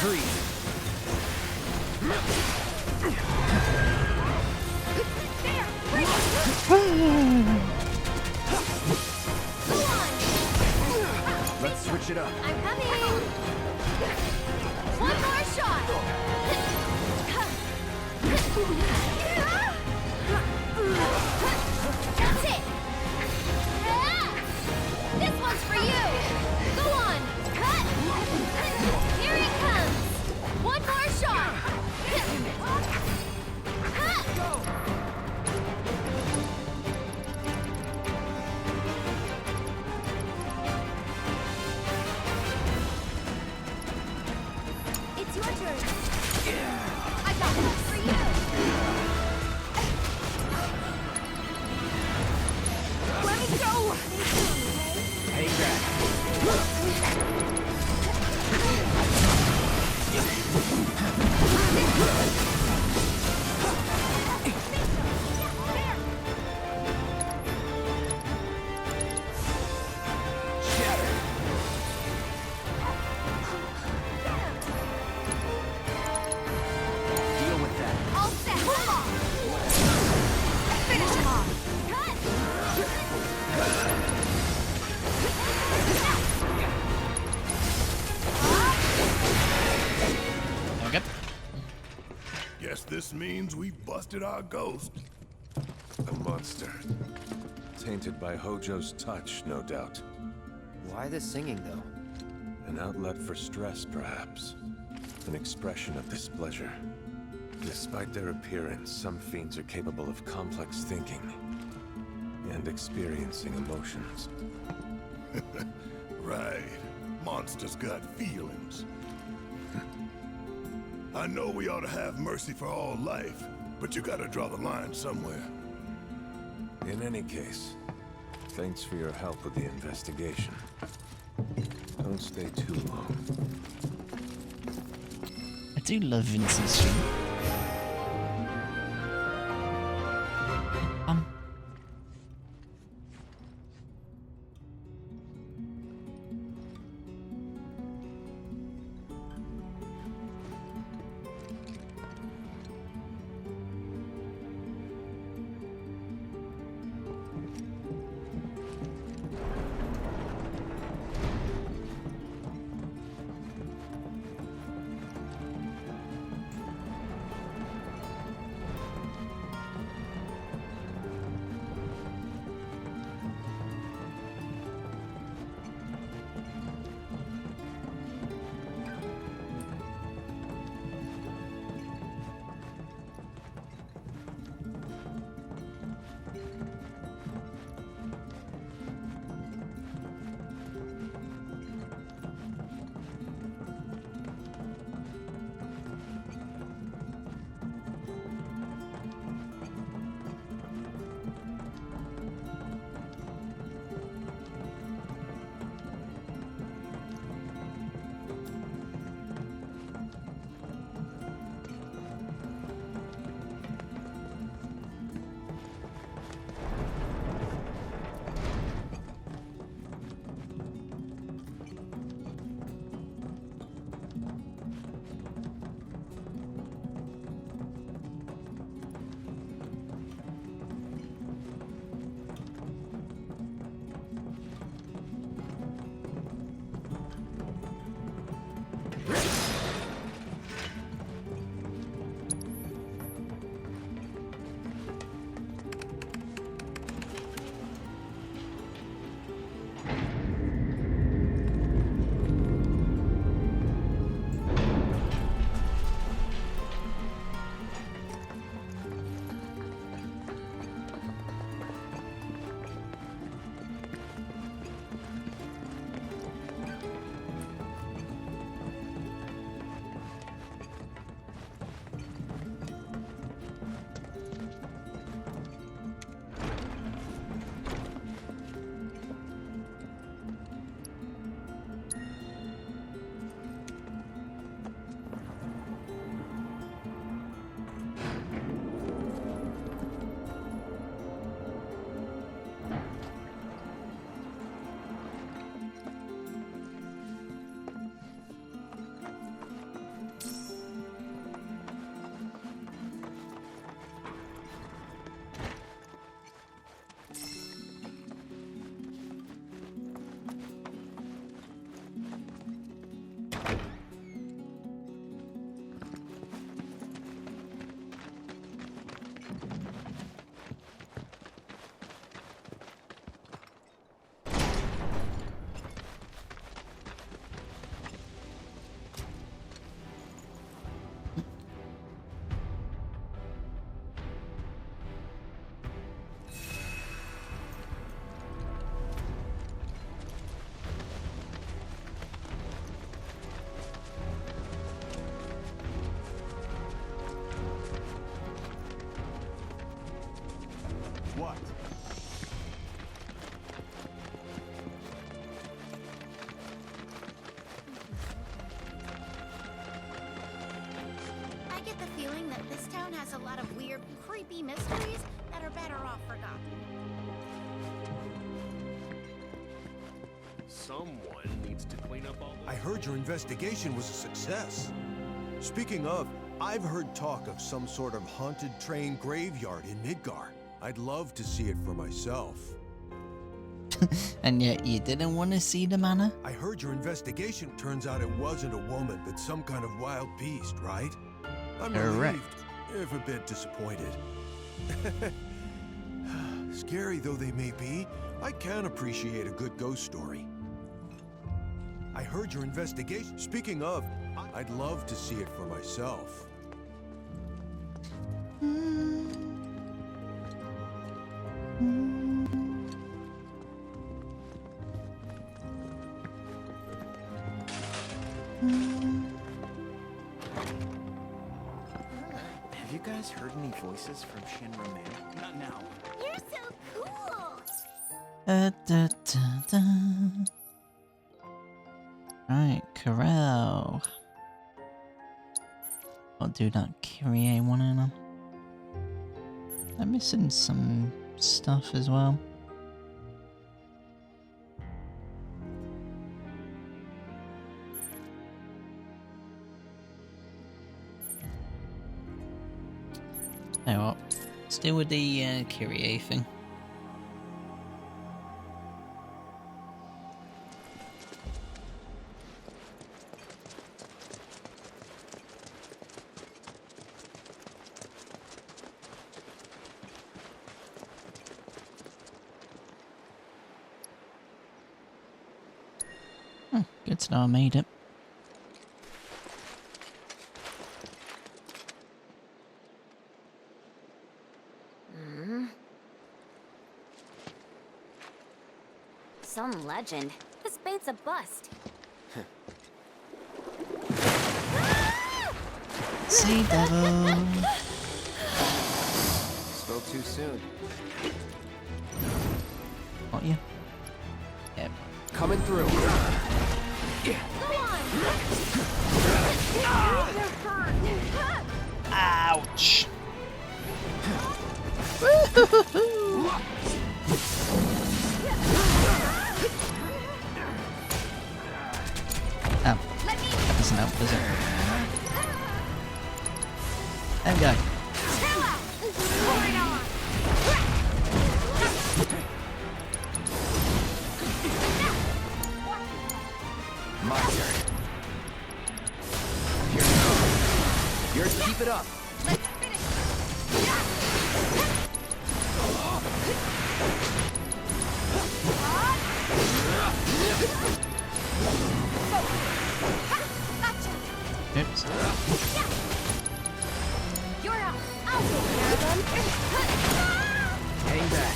Let's switch it up. I'm coming. One more shot. That's it. This one's for you. Go on. Cut. Here he comes. One more shot. It's your turn. I got one for you. Let me go. Hey, Jack. Deal with that. All set. Hold on. Finish him off. Okay. Guess this means we busted our ghost. A monster. Tainted by Hojo's touch, no doubt. Why the singing, though? An outlet for stress, perhaps. An expression of displeasure. Despite their appearance, some fiends are capable of complex thinking and experiencing emotions. Right. Monsters got feelings. I know we ought to have mercy for all life, but you gotta draw the line somewhere. In any case, thanks for your help with the investigation. Don't stay too long. I do love Vincent Street. What? I get the feeling that this town has a lot of weird, creepy mysteries that are better off forgotten. Someone needs to clean up all this. I heard your investigation was a success. Speaking of, I've heard talk of some sort of haunted train graveyard in Midgar. I'd love to see it for myself. And yet you didn't want to see the manor? I heard your investigation. Turns out it wasn't a woman, but some kind of wild beast, right? I'm Correct. relieved, if a bit disappointed. Scary though they may be, I can appreciate a good ghost story. I heard your investigation. Speaking of, I'd love to see it for myself. Have you guys heard any voices from Shinra Man? Not now. You're so cool! Da, da, da. Right, Corral. I'll do that Kyrie one in them. I'm missing some stuff as well. Now what? Let's deal with the Kyrie thing. Good to know I made it. Some legend. This bait's a bust. See, devil. Spoke too soon. Got you? Yep. Coming through. Ouch! Oh. Doesn't help, does it? There we go. My turn. Here we go. Yours, keep it up. Oops. You're up. I'll take care of them. Hang back.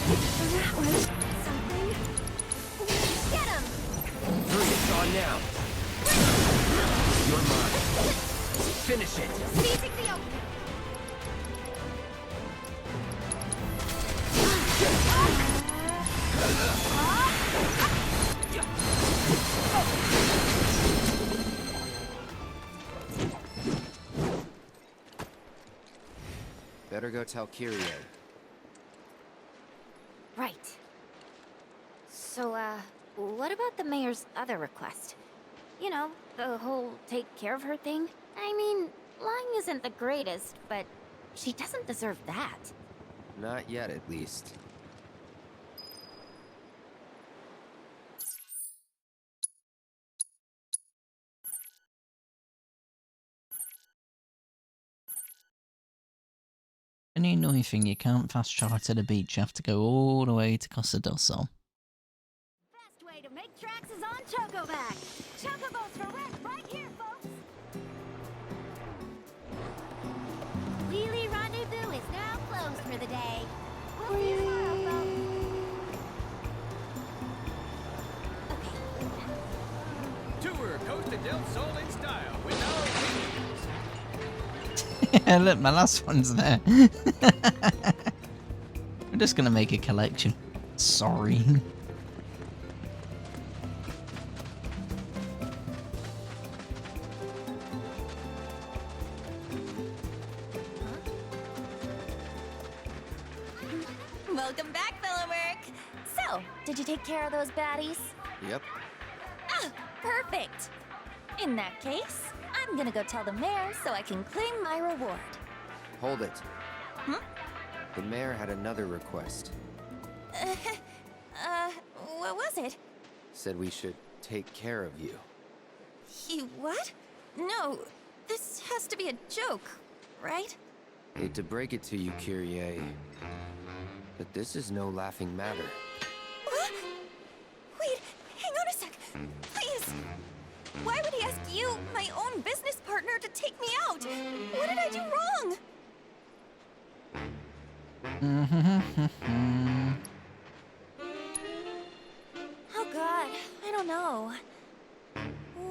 That was something. Get him. 3, it's on now. You're mine. Finish it. Seizing the opening. Better go tell Kyrie. Right. So, what about the mayor's other request? You know, the whole take care of her thing? I mean, lying isn't the greatest, but she doesn't deserve that. Not yet, at least. Any annoying thing, you can't fast travel to the beach, you have to go all the way to Costa del Sol. Best way to make tracks is on Chocoback. Chocobos for rent right here, folks. Wheelie Rendezvous is now closed for the day. We'll see you tomorrow, folks. Tour Costa del Sol in style with our Yeah, look, my last one's there. I'm just gonna make a collection. Sorry. Welcome back, fellow work. So, did you take care of those baddies? Yep. Ah, perfect. In that case, I'm gonna go tell the mayor so I can claim my reward. Hold it. Hmm? The mayor had another request. What was it? Said we should take care of you. He what? No, this has to be a joke, right? Hate to break it to you, Kyrie, but this is no laughing matter. What? Wait, hang on a sec. Please. Why would he ask you, my own business partner, to take me out? What did I do wrong? Oh god, I don't know.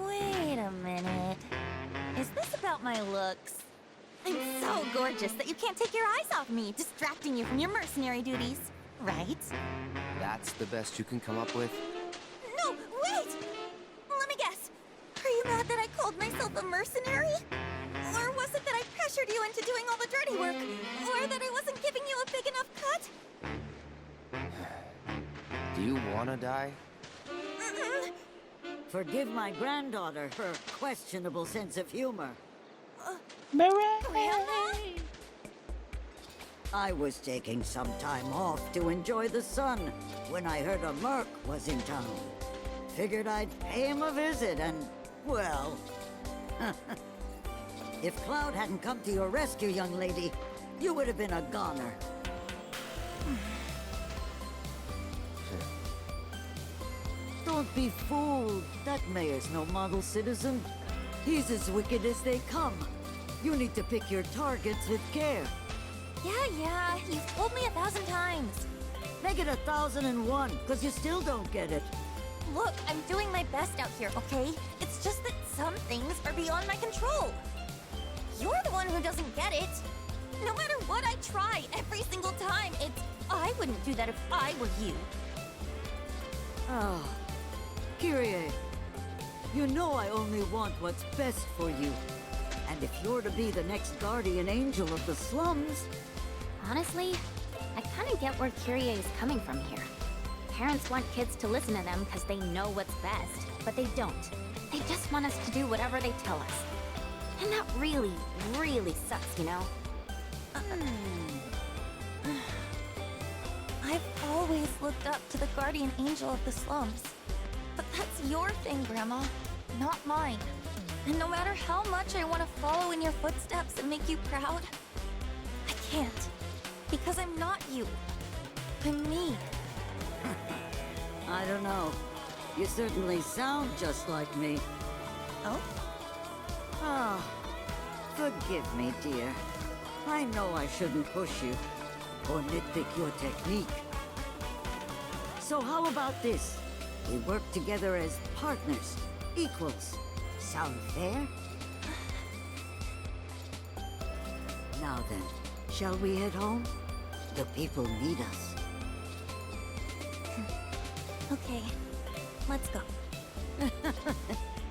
Wait a minute. Is this about my looks? I'm so gorgeous that you can't take your eyes off me, distracting you from your mercenary duties, right? That's the best you can come up with? No, wait! Let me guess. myself a mercenary? Or was it that I pressured you into doing all the dirty work? Or that I wasn't giving you a big enough cut? Do you wanna die? Forgive my granddaughter her questionable sense of humor. Grandma? I was taking some time off to enjoy the sun when I heard a merc was in town. Figured I'd pay him a visit and, well... If Cloud hadn't come to your rescue, young lady, you would have been a goner. Don't be fooled. That mayor's no model citizen. He's as wicked as they come. You need to pick your targets with care. Yeah, you've told me 1,000 times. Make it 1,001, because you still don't get it. Look, I'm doing my best out here, okay? It's just that some things are beyond my control. You're the one who doesn't get it. No matter what I try, every single time, I wouldn't do that if I were you. Ah, Kyrie, you know I only want what's best for you. And if you're to be the next guardian angel of the slums... Honestly, I kind of get where Kyrie is coming from here. Parents want kids to listen to them because they know what's best, but they don't. They just want us to do whatever they tell us. And that really, really sucks, you know? I've always looked up to the guardian angel of the slums. But that's your thing, Grandma, not mine. And no matter how much I want to follow in your footsteps and make you proud, I can't. Because I'm not you. I'm me. I don't know. You certainly sound just like me. Oh? Ah, forgive me, dear. I know I shouldn't push you or nitpick your technique. So how about this? We work together as partners, equals. Sound fair? Now then, shall we head home? The people need us. Okay, let's go.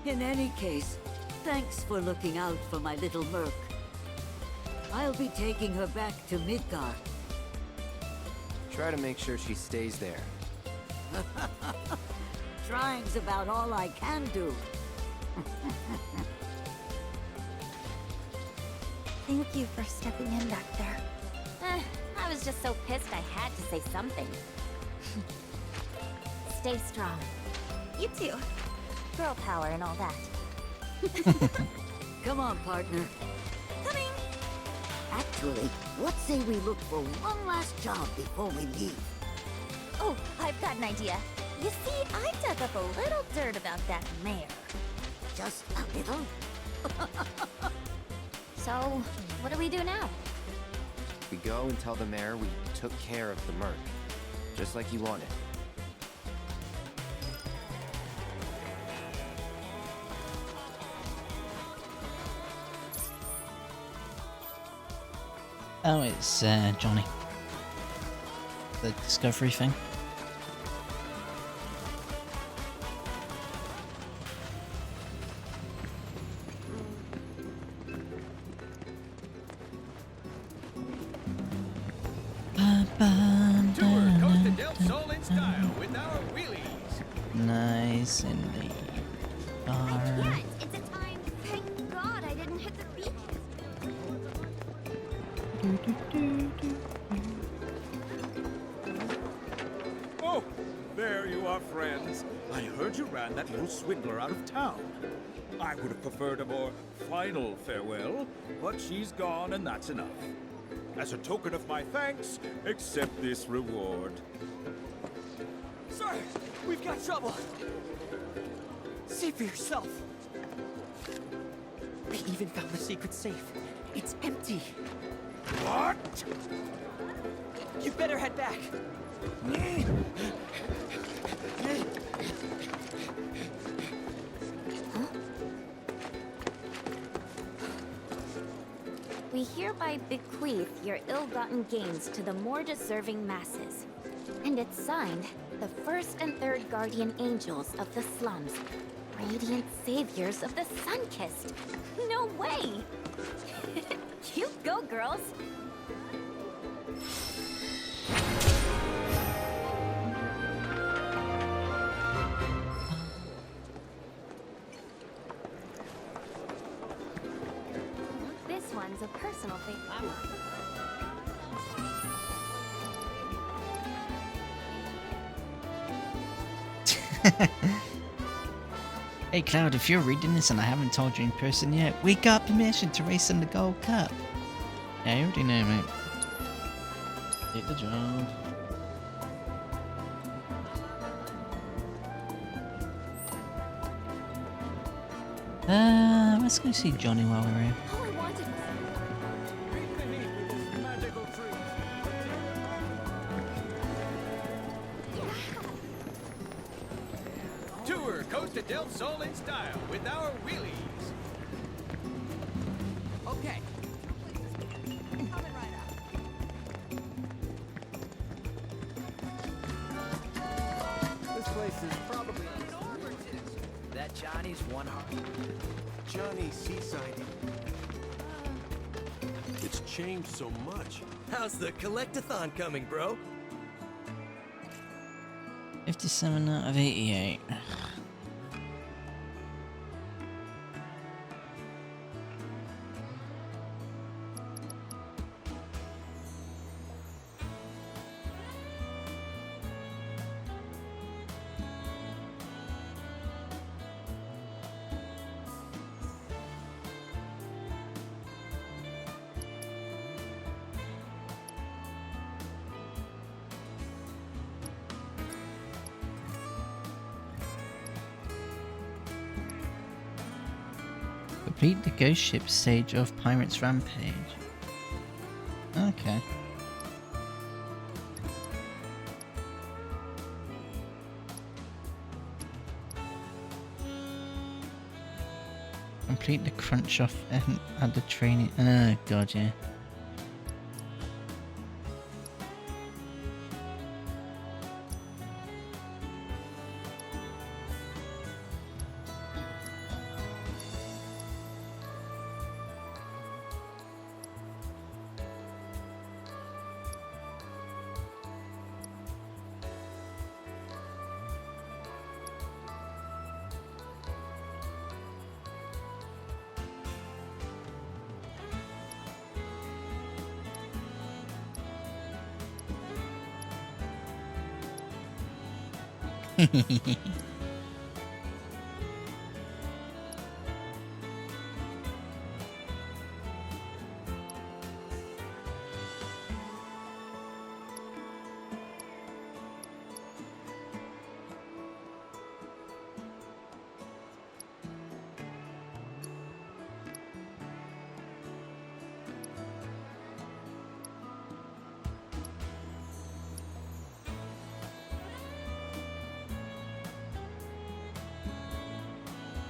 In any case, thanks for looking out for my little merc. I'll be taking her back to Midgar. Try to make sure she stays there. Trying's about all I can do. Thank you for stepping in back there. I was just so pissed I had to say something. Stay strong. You too. Girl power and all that. Come on, partner. Coming! Actually, let's say we look for one last job before we leave. Oh, I've got an idea. You see, I dug up a little dirt about that mayor. Just a little? So, what do we do now? We go and tell the mayor we took care of the merc, just like you wanted. Oh, it's Johnny. The discovery thing. Tour Costa del Sol in style with our wheelies. Nice indeed. It's a time. Thank God I didn't hit the beach. Oh, there you are, friends. I heard you ran that little swindler out of town. I would have preferred a more final farewell, but she's gone and that's enough. As a token of my thanks, accept this reward. Sir, we've got trouble. See for yourself. We even found the secret safe. It's empty. What? You better head back. We hereby bequeath your ill-gotten gains to the more deserving masses. And it's signed, the first and third guardian angels of the slums. Radiant saviors of the Sun-Kissed. No way! You go, girls! This one's a personal favorite. Hey Cloud, if you're reading this and I haven't told you in person yet, we got permission to race in the Gold Cup. Yeah, I already know, mate. Did the job. Let's go see Johnny while we're here. All I wanted Tour Costa del Sol in style with our wheelies. Okay. This place is probably That Johnny's one heart. Johnny Seaside. It's changed so much. How's the collectathon coming, bro? 57 out of 88. Complete the ghost ship stage of Pirates Rampage. Okay. Complete the crunch off and add the training. Oh god, yeah.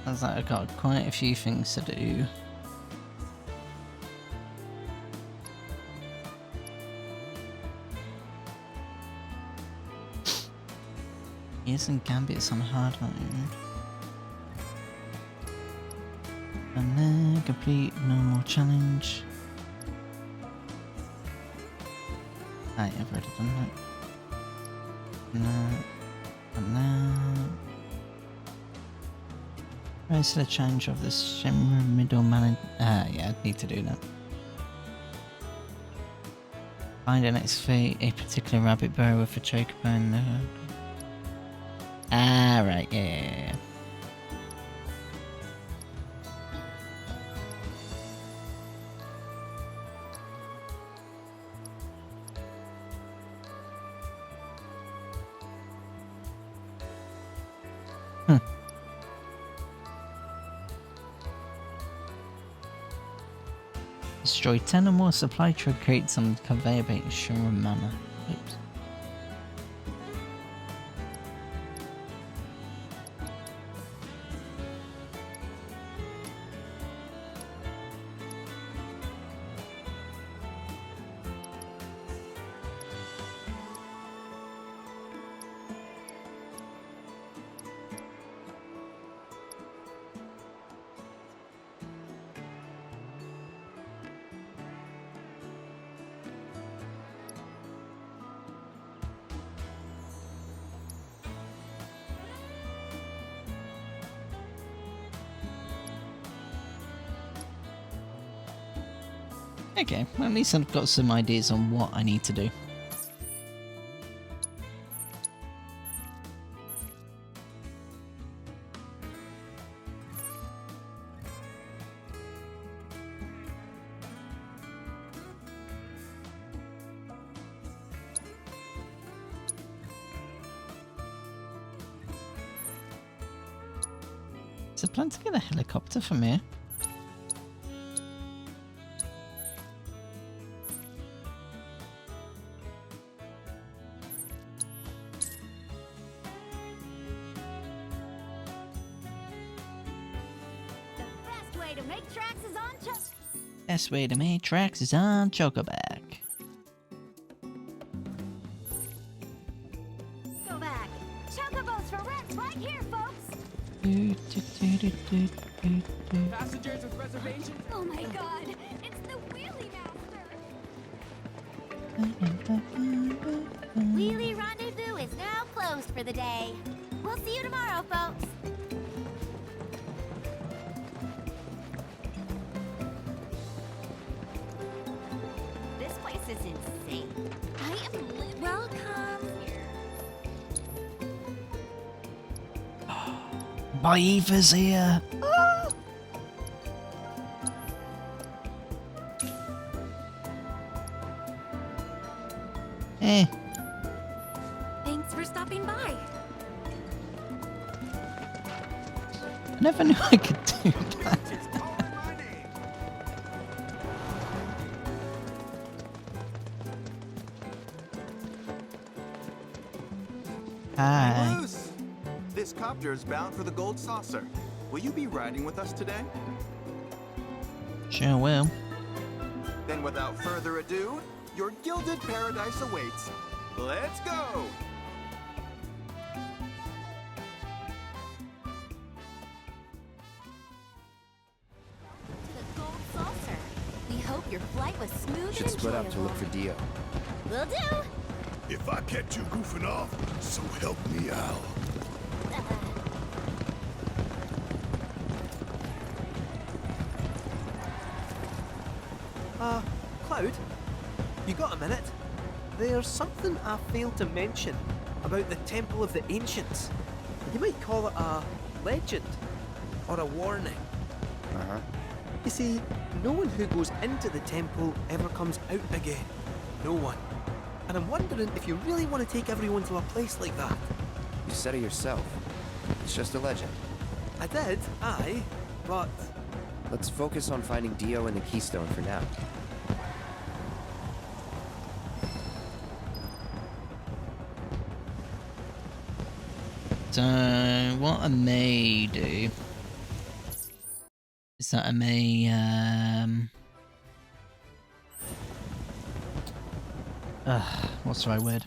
I was like, I've got quite a few things to do. Here's some gambits on hard mode. And then complete normal challenge. I've already done that. And then where's the change of the Shimmer Middleman? Yeah, I need to do that. Find an next fate, a particular rabbit burrow with a chocobo. Ah, right, yeah. Destroy 10 or more supply truck crates on the conveyor belt in Shimmer Manor. Oops. Okay, well, at least I've got some ideas on what I need to do. Is there a plan to get a helicopter from here? Best way to make tracks is on Chocoback. Go back. Chocobos for rent right here, folks. Passengers with reservations? Oh my god, it's the Wheelie Master. Wheelie Rendezvous is now closed for the day. We'll see you tomorrow, folks. This place is insane. I am living. Welcome. Baiva's here! Eh. Thanks for stopping by. I never knew I could do that. Hi. Loose. This copter is bound for the Gold Saucer. Will you be riding with us today? Sure will. Then without further ado, your gilded paradise awaits. Let's go! To the Gold Saucer. We hope your flight was smooth Should and split up to enjoyable. look for Dio. Will do. If I catch you goofing off, so help me out. Cloud? You got a minute? There's something I failed to mention about the Temple of the Ancients. You might call it a legend or a warning. Uh-huh. You see, no one who goes into the temple ever comes out again. No one. And I'm wondering if you really want to take everyone to a place like that. You said it yourself. It's just a legend. I did, aye, but... Let's focus on finding Dio and the Keystone for now. So, what I may do is that I may, what's the right word?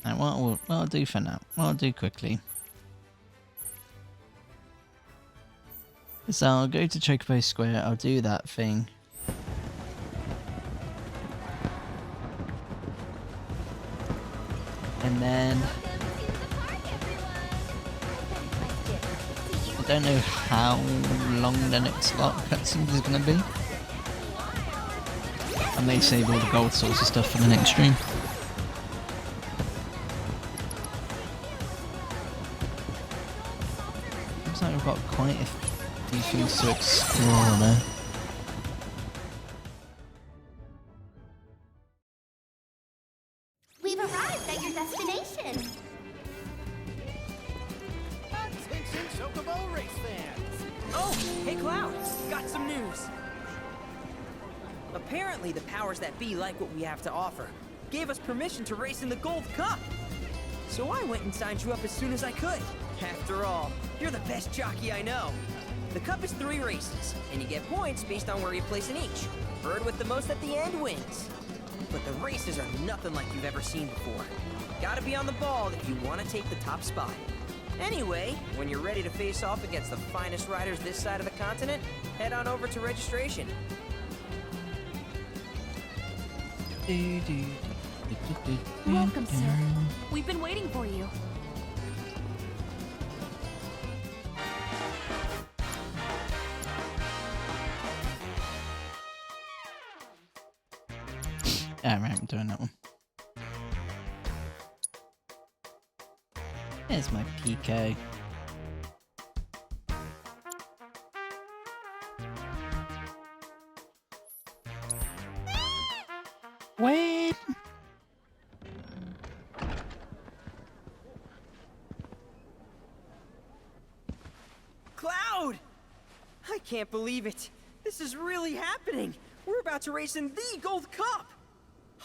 Right, what I'll do for now, what I'll do quickly is I'll go to Chocobo Square, I'll do that thing. And then I don't know how long the next lot of cutscenes is going to be. I may save all the gold source stuff for the next stream. Looks like we've got quite a few things to explore there. We've arrived at your destination. Attention Chocobo race fans! Oh, hey Cloud, got some news. Apparently the powers that be like what we have to offer. Gave us permission to race in the Gold Cup. So I went and signed you up as soon as I could. After all, you're the best jockey I know. The Cup is 3 races, and you get points based on where you place in each. Bird with the most at the end wins. But the races are nothing like you've ever seen before. Gotta be on the ball if you want to take the top spot. Anyway, when you're ready to face off against the finest riders this side of the continent, head on over to registration. Welcome, sir. We've been waiting for you. Yeah, right, I'm doing that one. There's my PK. Wait. Cloud! I can't believe it. This is really happening. We're about to race in the Gold Cup.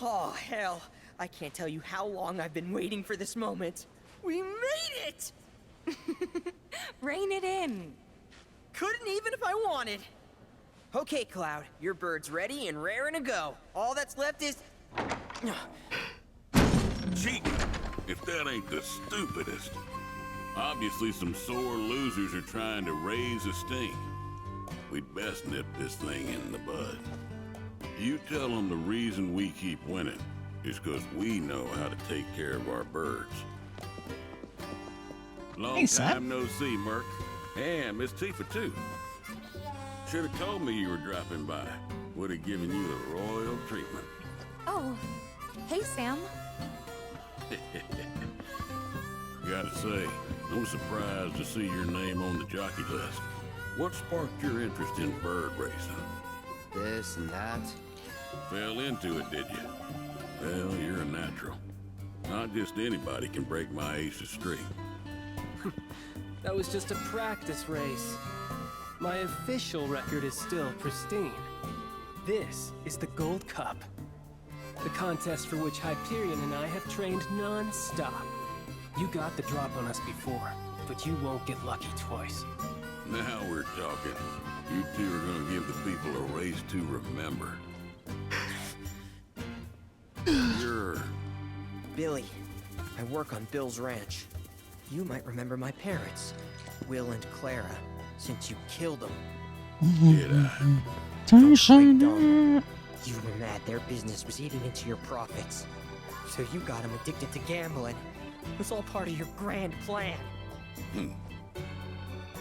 Oh, hell. I can't tell you how long I've been waiting for this moment. We made it! Rein it in. Couldn't even if I wanted. Okay, Cloud, your bird's ready and raring to go. All that's left is... Cheating, if that ain't the stupidest. Obviously some sore losers are trying to raise a stink. We'd best nip this thing in the bud. You tell them the reason we keep winning is because we know how to take care of our birds. Long time no see, Merc. And Miss Tifa, too. Should have told me you were dropping by. Would have given you the royal treatment. Oh, hey, Sam. Gotta say, I'm surprised to see your name on the jockey list. What sparked your interest in bird racing? This and that. Fell into it, did you? Well, you're a natural. Not just anybody can break my ace's streak. That was just a practice race. My official record is still pristine. This is the Gold Cup. The contest for which Hyperion and I have trained non-stop. You got the drop on us before, but you won't get lucky twice. Now we're talking. You two are gonna give the people a race to remember. You're... Billy. I work on Bill's ranch. You might remember my parents, Will and Clara, since you killed them. Did I? Don't break down. You were mad their business was eating into your profits. So you got them addicted to gambling. It was all part of your grand plan.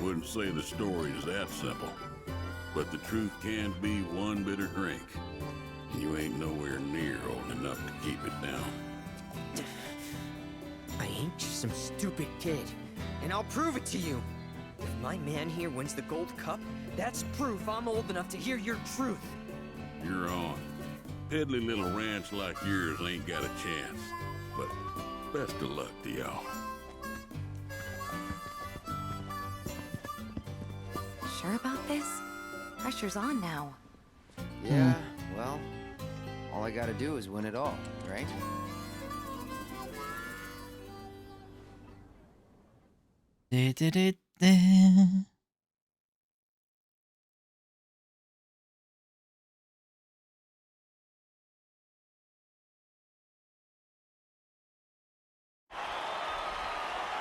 Wouldn't say the story is that simple. But the truth can't be one bitter drink. You ain't nowhere near old enough to keep it down. I ain't just some stupid kid, and I'll prove it to you. If my man here wins the Gold Cup, that's proof I'm old enough to hear your truth. You're on. Piddly little ranch like yours ain't got a chance. But best of luck to y'all. Sure about this? Pressure's on now. Yeah, well, all I gotta do is win it all, right?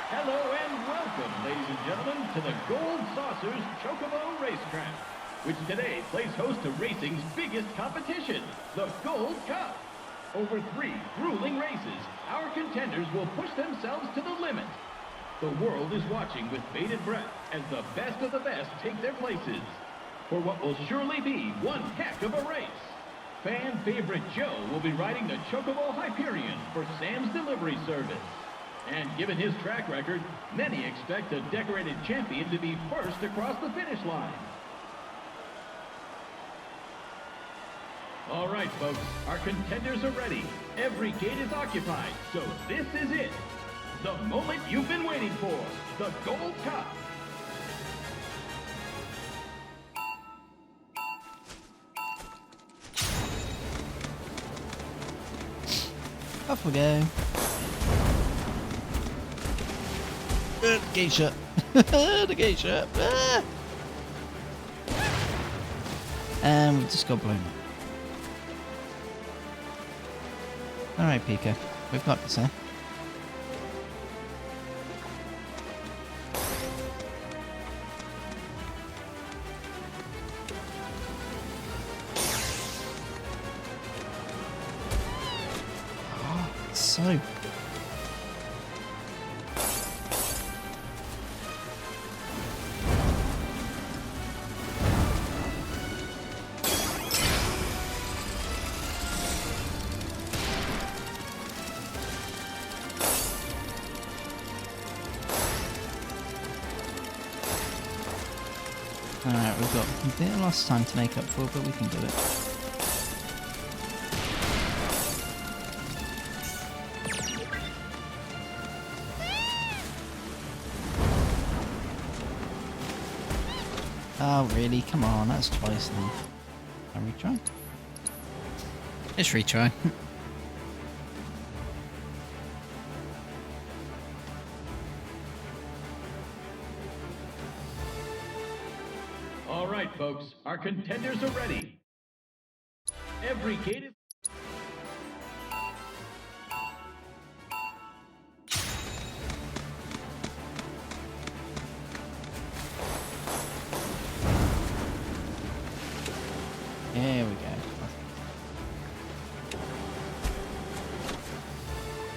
Hello and welcome, ladies and gentlemen, to the Gold Saucers Chocobo Racetrack, which today plays host to racing's biggest competition, the Gold Cup. Over 3 grueling races, our contenders will push themselves to the limit. The world is watching with bated breath as the best of the best take their places for what will surely be one heck of a race. Fan favorite Joe will be riding the Chocobo Hyperion for Sam's delivery service. And given his track record, many expect the decorated champion to be first across the finish line. All right, folks, our contenders are ready. Every gate is occupied, so this is it. The moment you've been waiting for, the Gold Cup. Off we go. The gate shut. The gate shut. Ah! And we've just got blown up. Alright, Pika. We've got this, huh? So Alright, we've got a bit of lost time to make up for, but we can do it. Oh, really? Come on, that's twice now. Can we retry? Let's retry. All right, folks, our contenders are ready. Every gate is... There we go.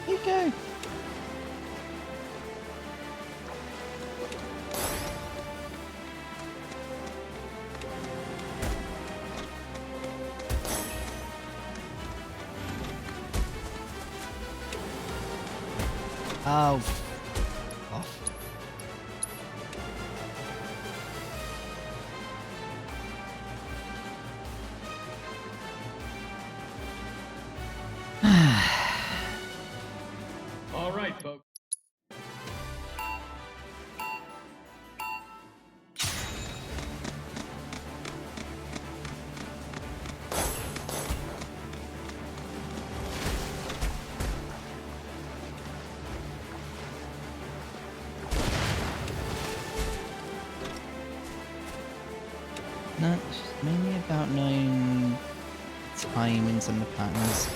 Here you go. Oh, off. All right, folks. No, it's just mainly about knowing timings and the patterns.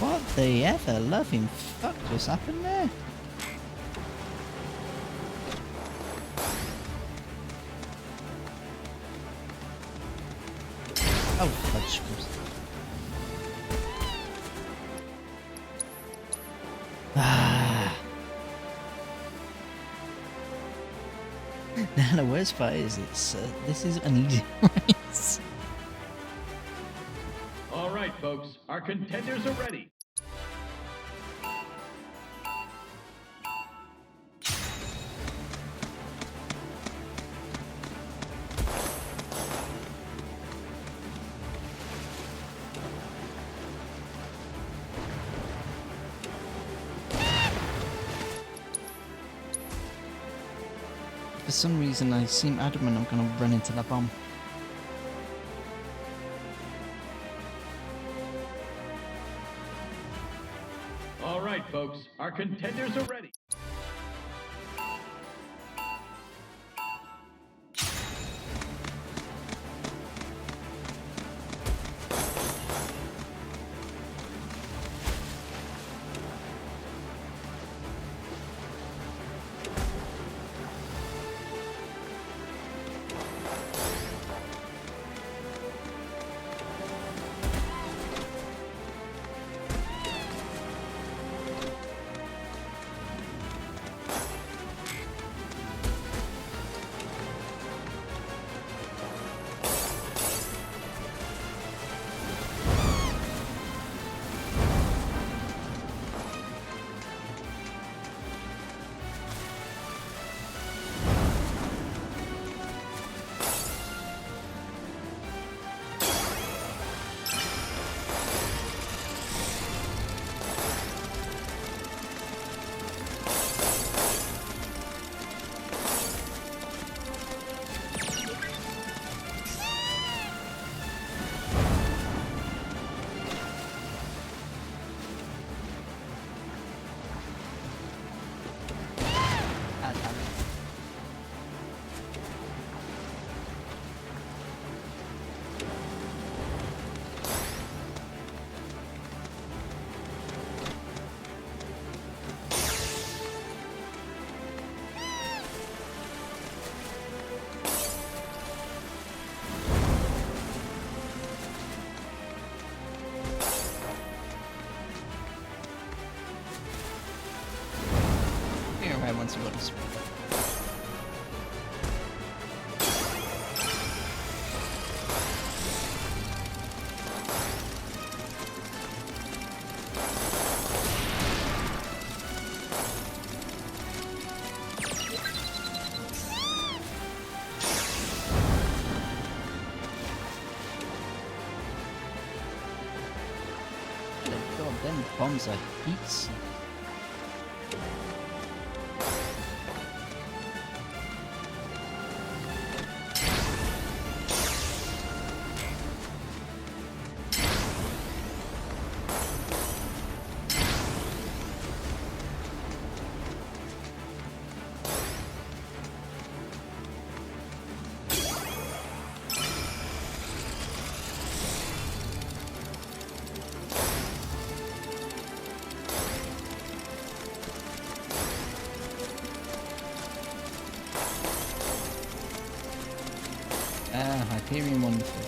What the ever loving fuck just happened there? Oh, fudge. Ah. Now the worst part is this is an easy race. All right, folks, our contenders are ready. For some reason, I seem adamant I'm gonna run into that bomb. All right, folks, our contenders are ready. Be alright once you got this. God, them bombs are heat. Hyperion wonderful.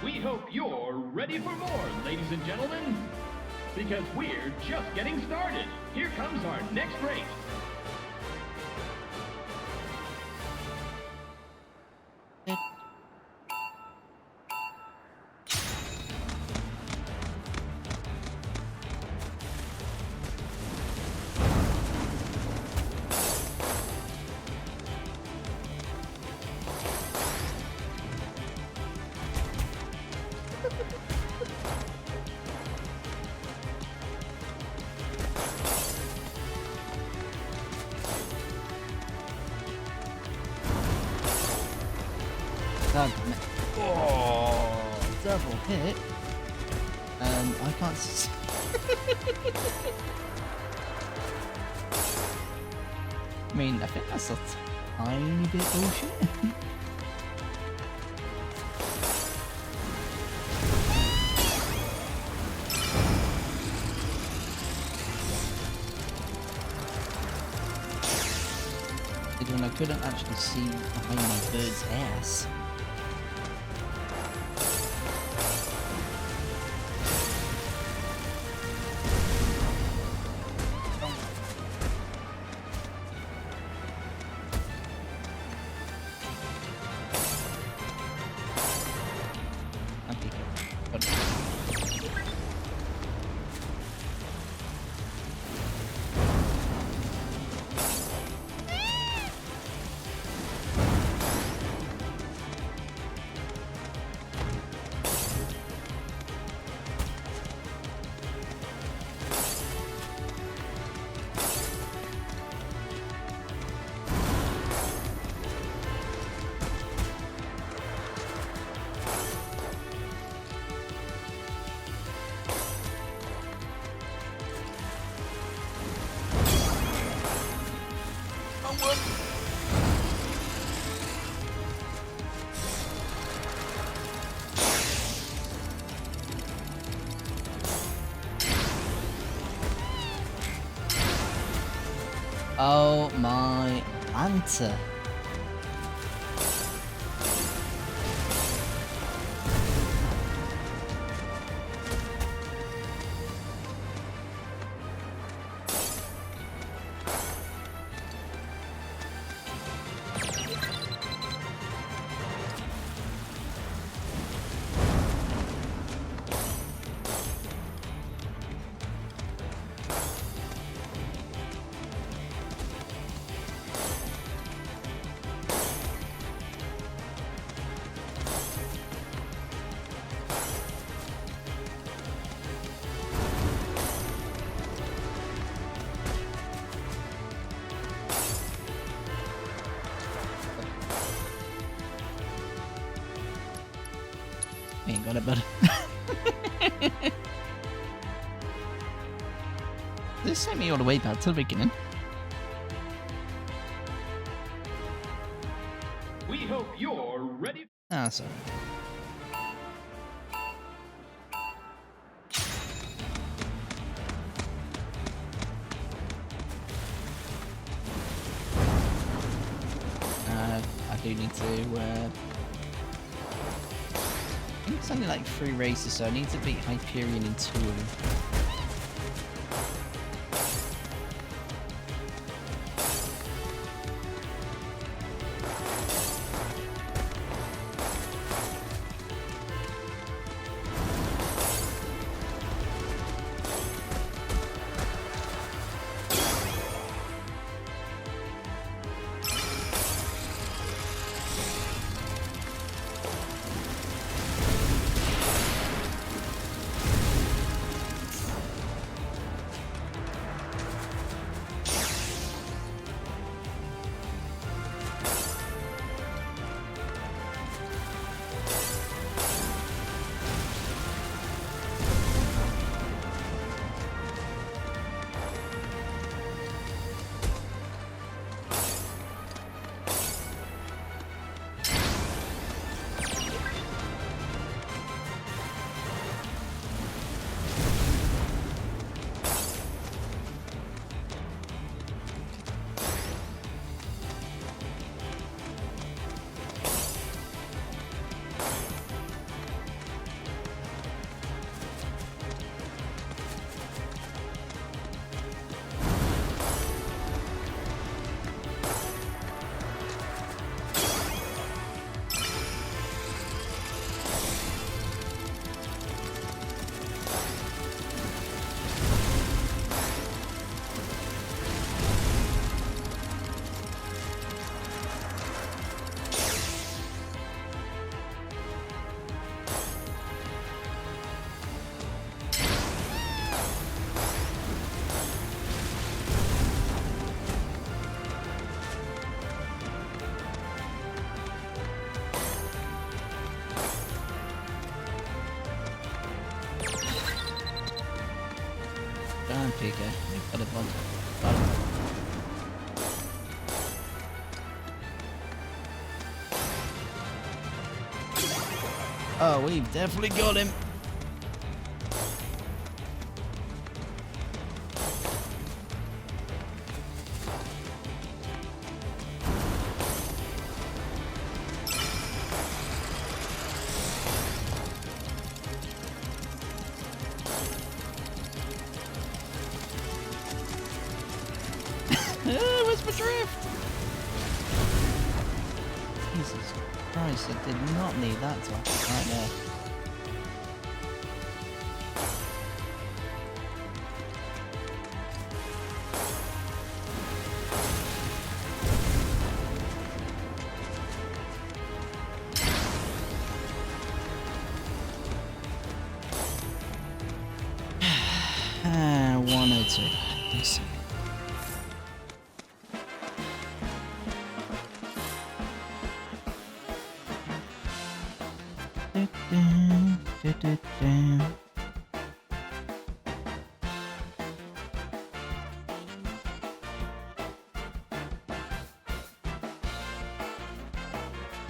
We hope you're ready for more, ladies and gentlemen. Because we're just getting started. Here comes our next race. God damn it. Oh, double hit. I can't see. I mean, I think that's a tiny bit bullshit. When I couldn't actually see behind my bird's ass. Oh my Anta. Ain't got it, bud. This sent me all the way back to the beginning. We hope you're ready. Ah, sorry. do need to, I think it's only like 3 races, so I need to beat Hyperion in 2 of them. Darn, Pika, you've got a bunch. Oh, we've definitely got him. Where's my drift? Jesus Christ, I did not need that to happen right there. Ah, 102. Let's see.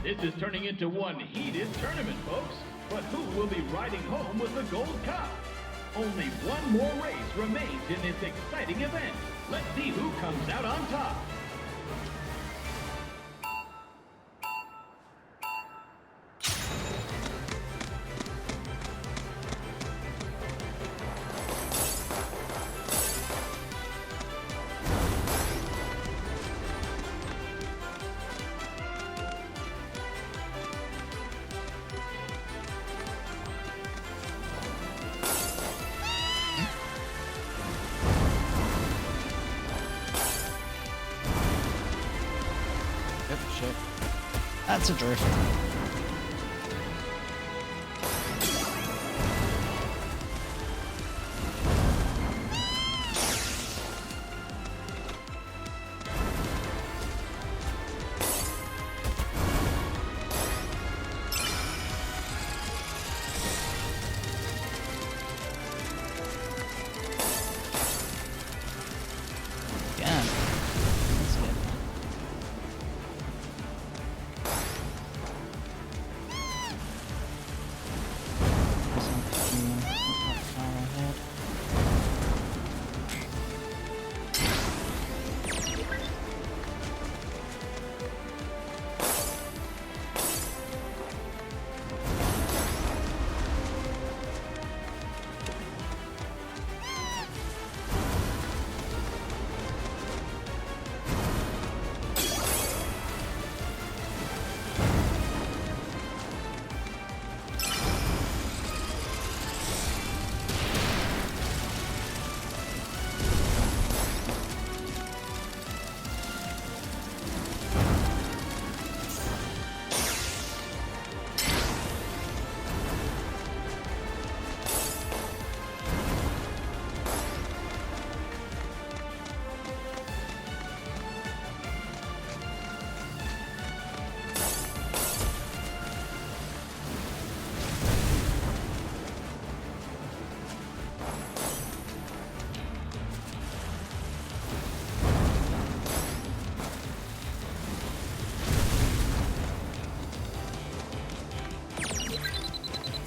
This is turning into one heated tournament, folks. But who will be riding home with the Gold Cup? Only one more race remains in this exciting event. Let's see who comes out on top. Shit. That's a drift.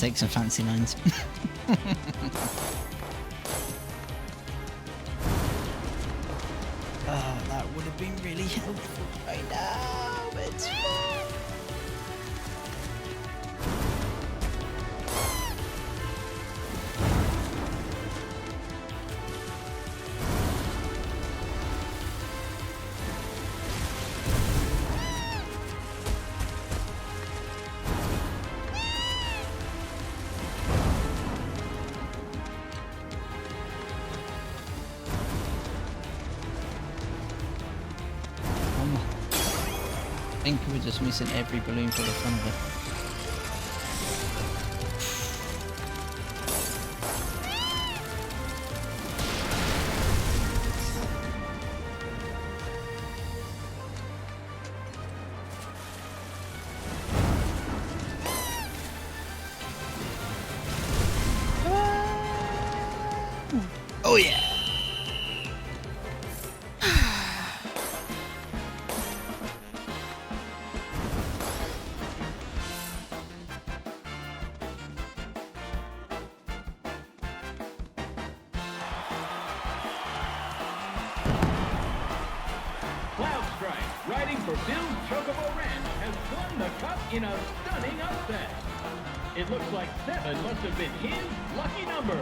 take some fancy lines. Oh, that would have been really helpful. I know, it's fine. I think we're just missing every balloon for the fun of it. Oh yeah! Riding for Bill's Chocobo Ranch, has won the cup in a stunning upset. It looks like 7 must have been his lucky number.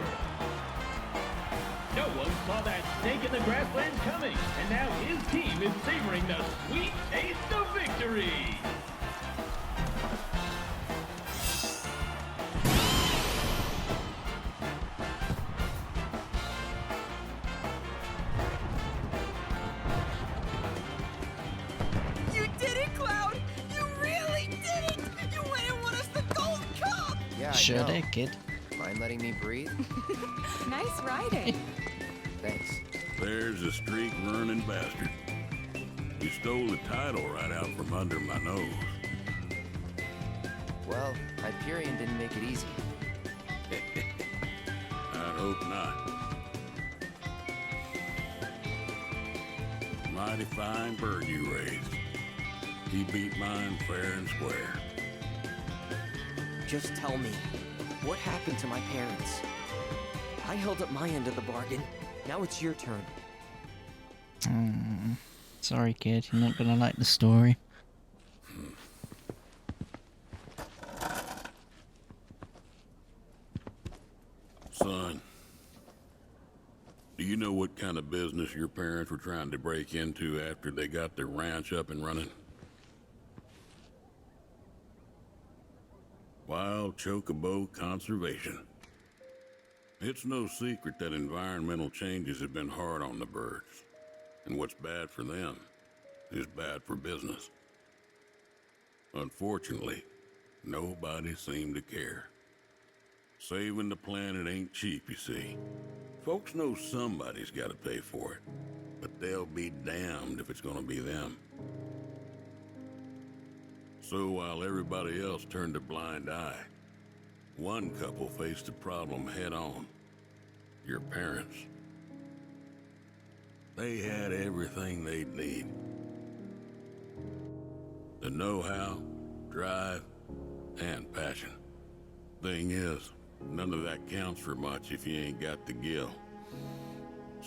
No one saw that snake in the grasslands coming, and now his team is savoring the sweet taste of victory. Sure did, kid. Mind letting me breathe? Nice riding. Thanks. There's a streak running bastard. You stole the title right out from under my nose. Well, Hyperion didn't make it easy. I hope not. Mighty fine bird you raised. He beat mine fair and square. Just tell me, what happened to my parents? I held up my end of the bargain. Now it's your turn. Sorry, kid. You're not gonna like the story. Son, do you know what kind of business your parents were trying to break into after they got their ranch up and running? Wild Chocobo Conservation. It's no secret that environmental changes have been hard on the birds, and what's bad for them is bad for business. Unfortunately, nobody seemed to care. Saving the planet ain't cheap, you see. Folks know somebody's got to pay for it, but they'll be damned if it's gonna be them. So while everybody else turned a blind eye, one couple faced the problem head on. Your parents. They had everything they'd need. The know-how, drive, and passion. Thing is, none of that counts for much if you ain't got the gill.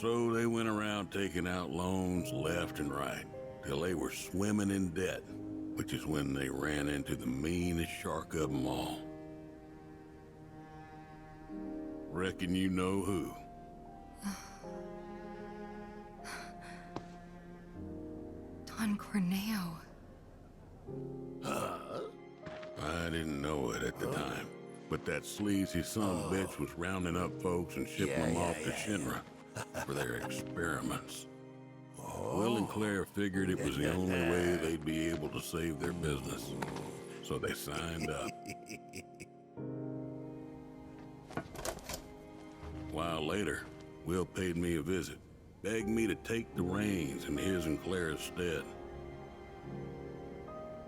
So they went around taking out loans left and right, till they were swimming in debt. Which is when they ran into the meanest shark of them all. Reckon you know who. Don Corneo. I didn't know it at the time, but that sleazy son of a bitch was rounding up folks and shipping them off to Shinra for their experiments. Will and Claire figured it was the only way they'd be able to save their business, so they signed up. A while later, Will paid me a visit, begged me to take the reins in his and Claire's stead.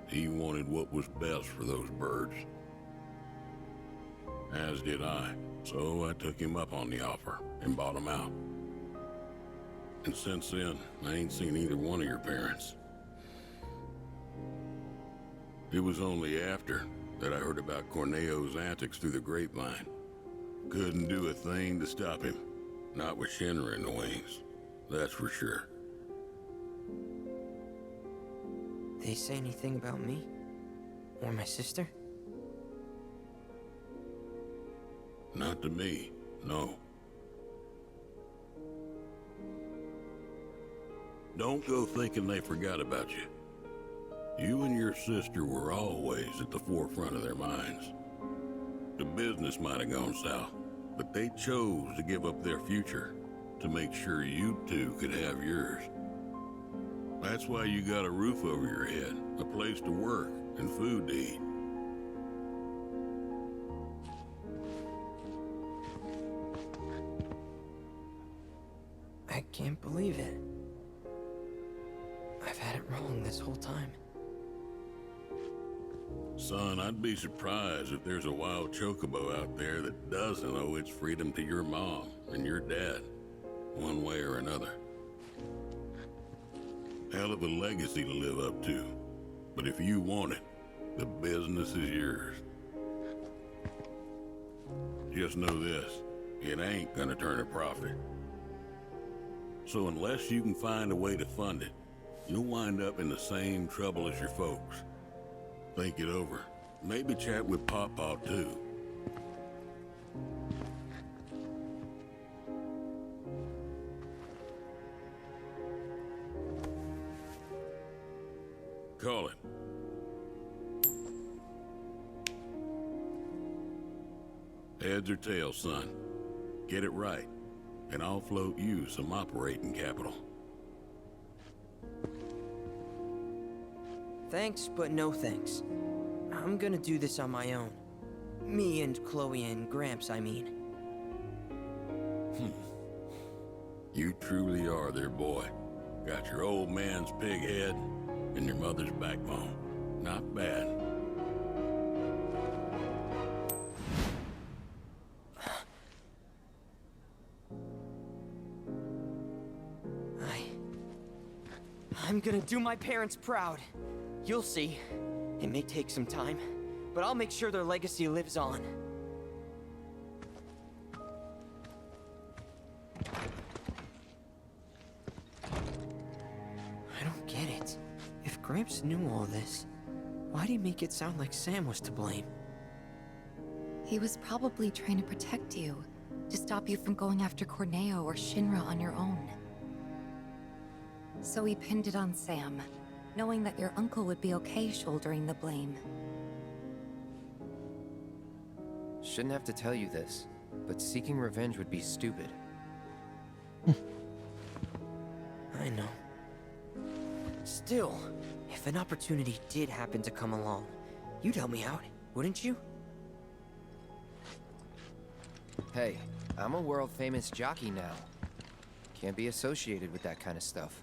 He wanted what was best for those birds. As did I, so I took him up on the offer and bought him out. And since then, I ain't seen either one of your parents. It was only after that I heard about Corneo's antics through the grapevine. Couldn't do a thing to stop him. Not with Shinra in the wings. That's for sure. They say anything about me? Or my sister? Not to me, no. Don't go thinking they forgot about you. You and your sister were always at the forefront of their minds. The business might have gone south, but they chose to give up their future to make sure you two could have yours. That's why you got a roof over your head, a place to work, and food to eat. I can't believe it. I've had it wrong this whole time. Son, I'd be surprised if there's a wild chocobo out there that doesn't owe its freedom to your mom and your dad, one way or another. Hell of a legacy to live up to, but if you want it, the business is yours. Just know this, it ain't gonna turn a profit. So unless you can find a way to fund it, you'll wind up in the same trouble as your folks. Think it over. Maybe chat with Pawpaw too. Call it. Heads or tails, son. Get it right, and I'll float you some operating capital. Thanks, but no thanks. I'm gonna do this on my own. Me and Chloe and Gramps, I mean. You truly are their boy. Got your old man's pig head and your mother's backbone. Not bad. I'm gonna do my parents proud. You'll see. It may take some time, but I'll make sure their legacy lives on. I don't get it. If Gramps knew all this, why'd he make it sound like Sam was to blame? He was probably trying to protect you, to stop you from going after Corneo or Shinra on your own. So he pinned it on Sam, knowing that your uncle would be okay shouldering the blame. Shouldn't have to tell you this, but seeking revenge would be stupid. I know. Still, if an opportunity did happen to come along, you'd help me out, wouldn't you? Hey, I'm a world-famous jockey now. Can't be associated with that kind of stuff.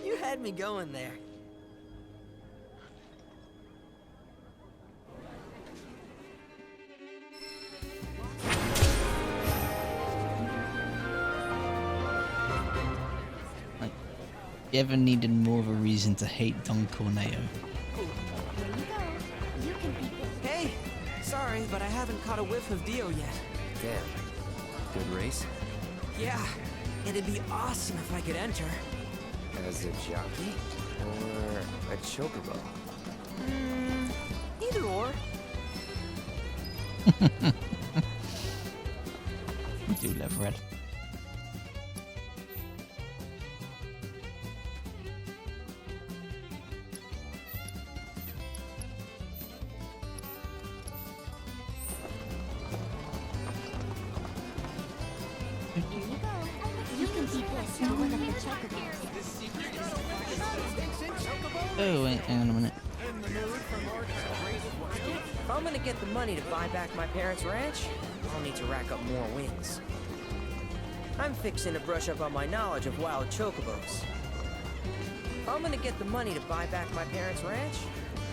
You had me going there. Like, you ever needed more of a reason to hate Don Corneo? Hey! Sorry, but I haven't caught a whiff of Dio yet. Damn. Good race? Yeah, it'd be awesome if I could enter. As a jockey? Or a chocobo? Either or. You do love red. Oh, wait, hang on a minute. If I'm gonna get the money to buy back my parents' ranch, I'll need to rack up more wins. I'm fixing to brush up on my knowledge of wild chocobos. If I'm gonna get the money to buy back my parents' ranch,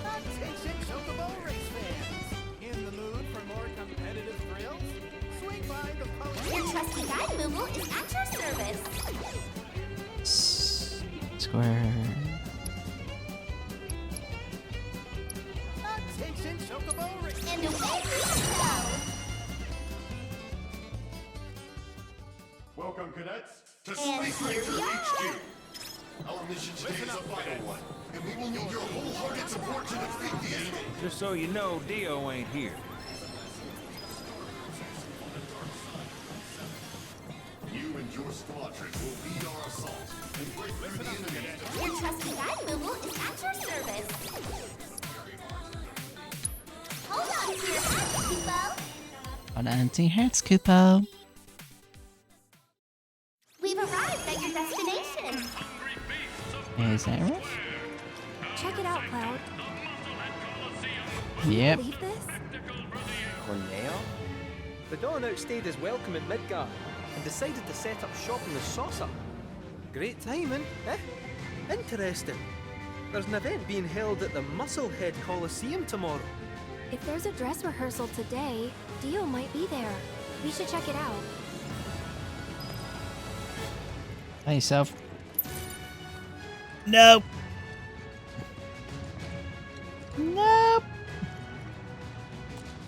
Attention chocobo race fans! In the mood for more competitive thrills? Swing by the post. Your trusty guide, Moomoo, is at your service. Square. cadets, to Space Ranger HQ. Our mission today is a vital one, and we will need your wholehearted support to defeat the enemy. Just so you know, Dio ain't here. You and your squadron will lead our assault and break through the enemy. Your trusty guide Moogle is at your service. Hold on to your hats, Kupo. On anti-hats, Kupo. We've arrived at your destination. Is that right? Check it out, Cloud. Yep. Believe this? Corneo? The Dawn outstayed his welcome at Midgar and decided to set up shop in the saucer. Great timing, eh? Interesting. There's an event being held at the Musclehead Coliseum tomorrow. If there's a dress rehearsal today, Dio might be there. We should check it out. Hey, yourself. Nope. Nope.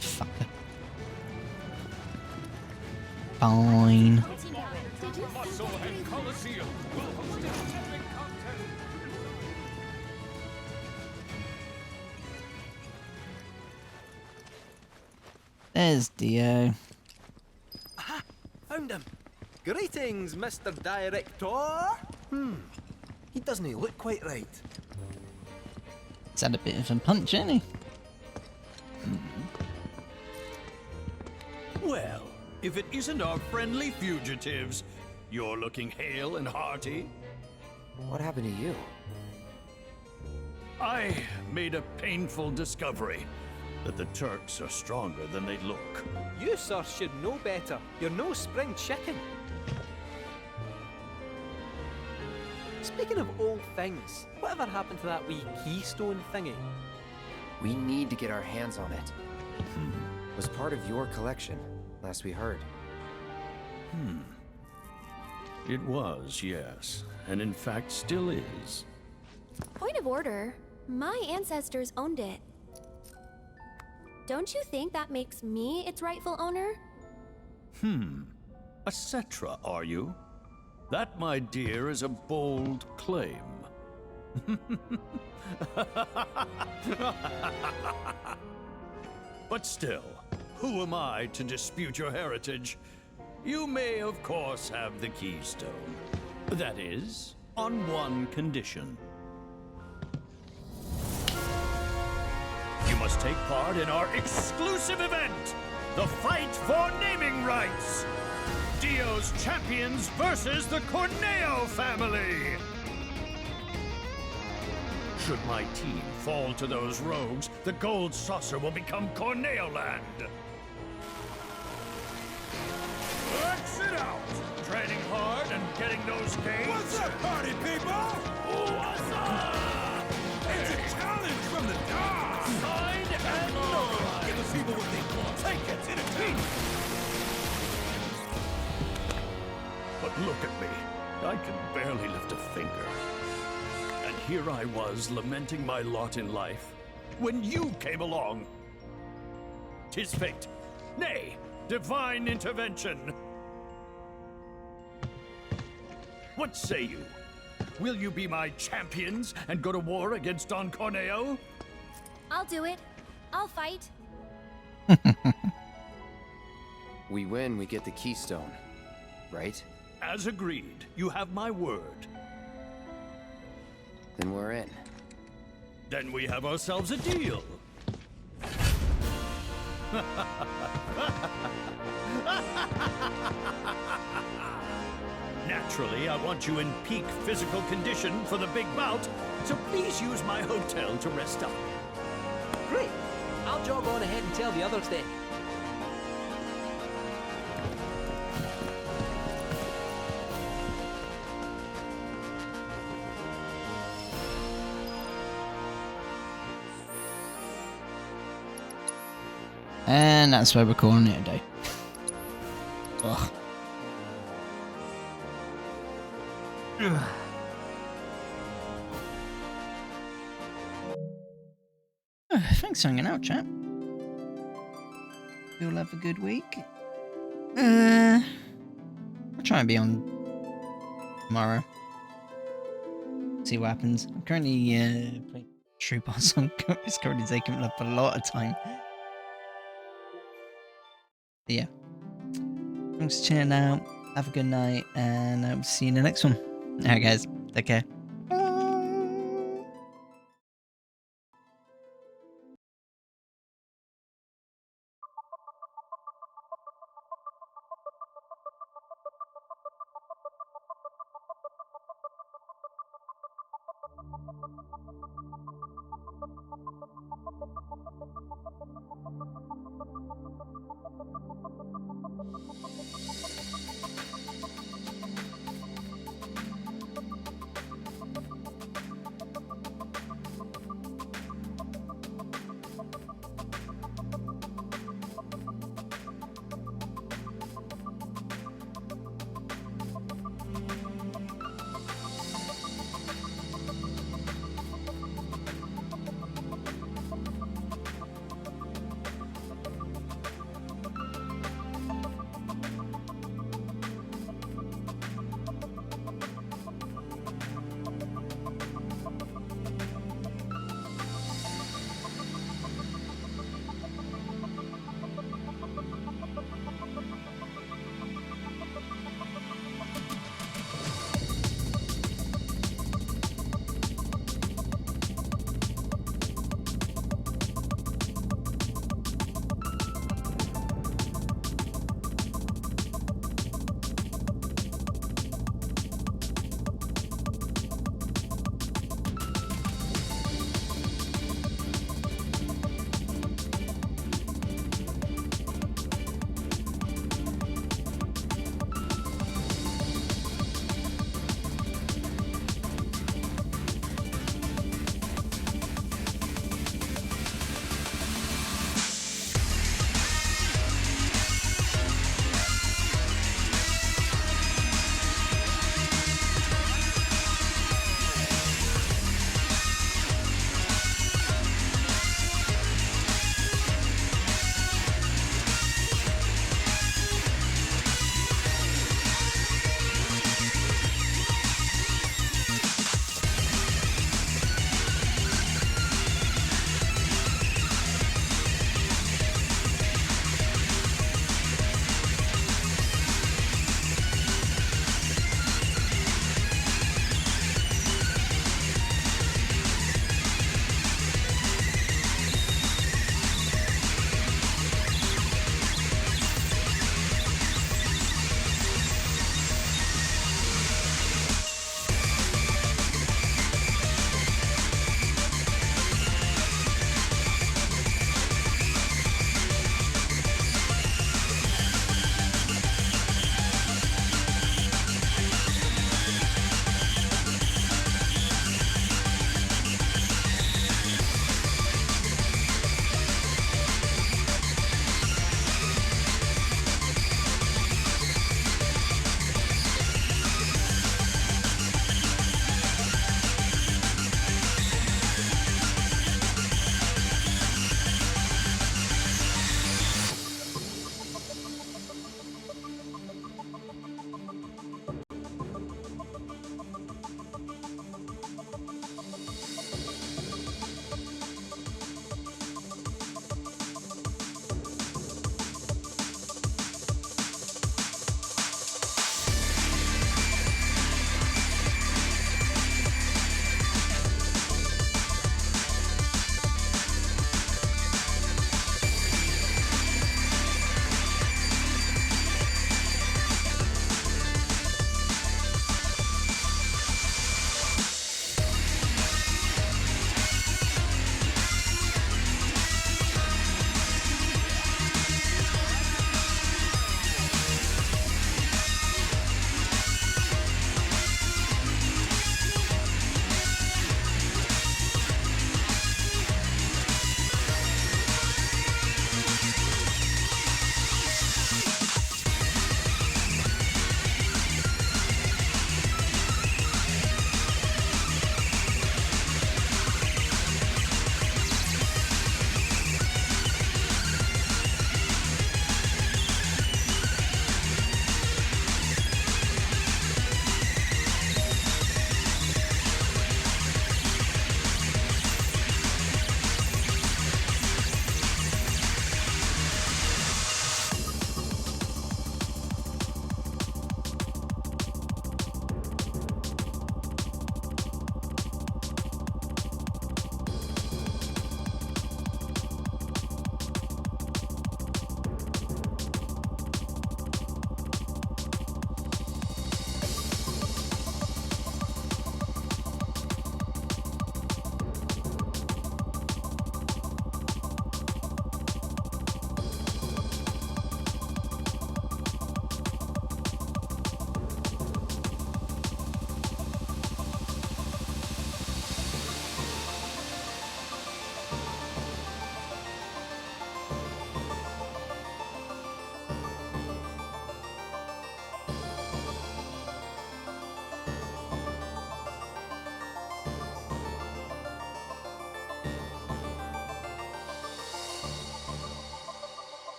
Fucker. Fine. Musclehead Coliseum will host an epic contest. There's Dio. Aha! Found him! Greetings, Mr. Director! He doesn't look quite right. He's had a bit of a punch, ain't he? Well, if it isn't our friendly fugitives, you're looking hale and hearty. What happened to you? I made a painful discovery that the Turks are stronger than they look. You, sir, should know better. You're no spring chicken. Speaking of old things, whatever happened to that wee keystone thingy? We need to get our hands on it. Was part of your collection, last we heard. It was, yes. And in fact still is. Point of order. My ancestors owned it. Don't you think that makes me its rightful owner? A Cetra, are you? That, my dear, is a bold claim. But still, who am I to dispute your heritage? You may, of course, have the keystone. That is, on one condition. You must take part in our exclusive event, the Fight for Naming Rights. Dio's champions versus the Corneo family. Should my team fall to those rogues, the gold saucer will become Corneo land. Let's it out! Training hard and getting those gains. What's up, party people? What's up? It's a challenge from the dark side and north. Give the people what they want. Take it to the team. But look at me. I can barely lift a finger. And here I was lamenting my lot in life when you came along. 'Tis fate. Nay, divine intervention. What say you? Will you be my champions and go to war against Don Corneo? I'll do it. I'll fight. We win, we get the keystone, right? As agreed, you have my word. Then we're in. Then we have ourselves a deal. Naturally, I want you in peak physical condition for the big bout, so please use my hotel to rest up. Great! I'll jog on ahead and tell the others then. And that's where we're calling it a day. Ugh. Thanks for hanging out, chat. You all have a good week. I'll try try and be on tomorrow. See what happens. I'm currently playing True Boss on. It's currently taking up a lot of time. But yeah. Thanks for chilling out. Have a good night, and I'll see you in the next one. Alright, guys. Take care.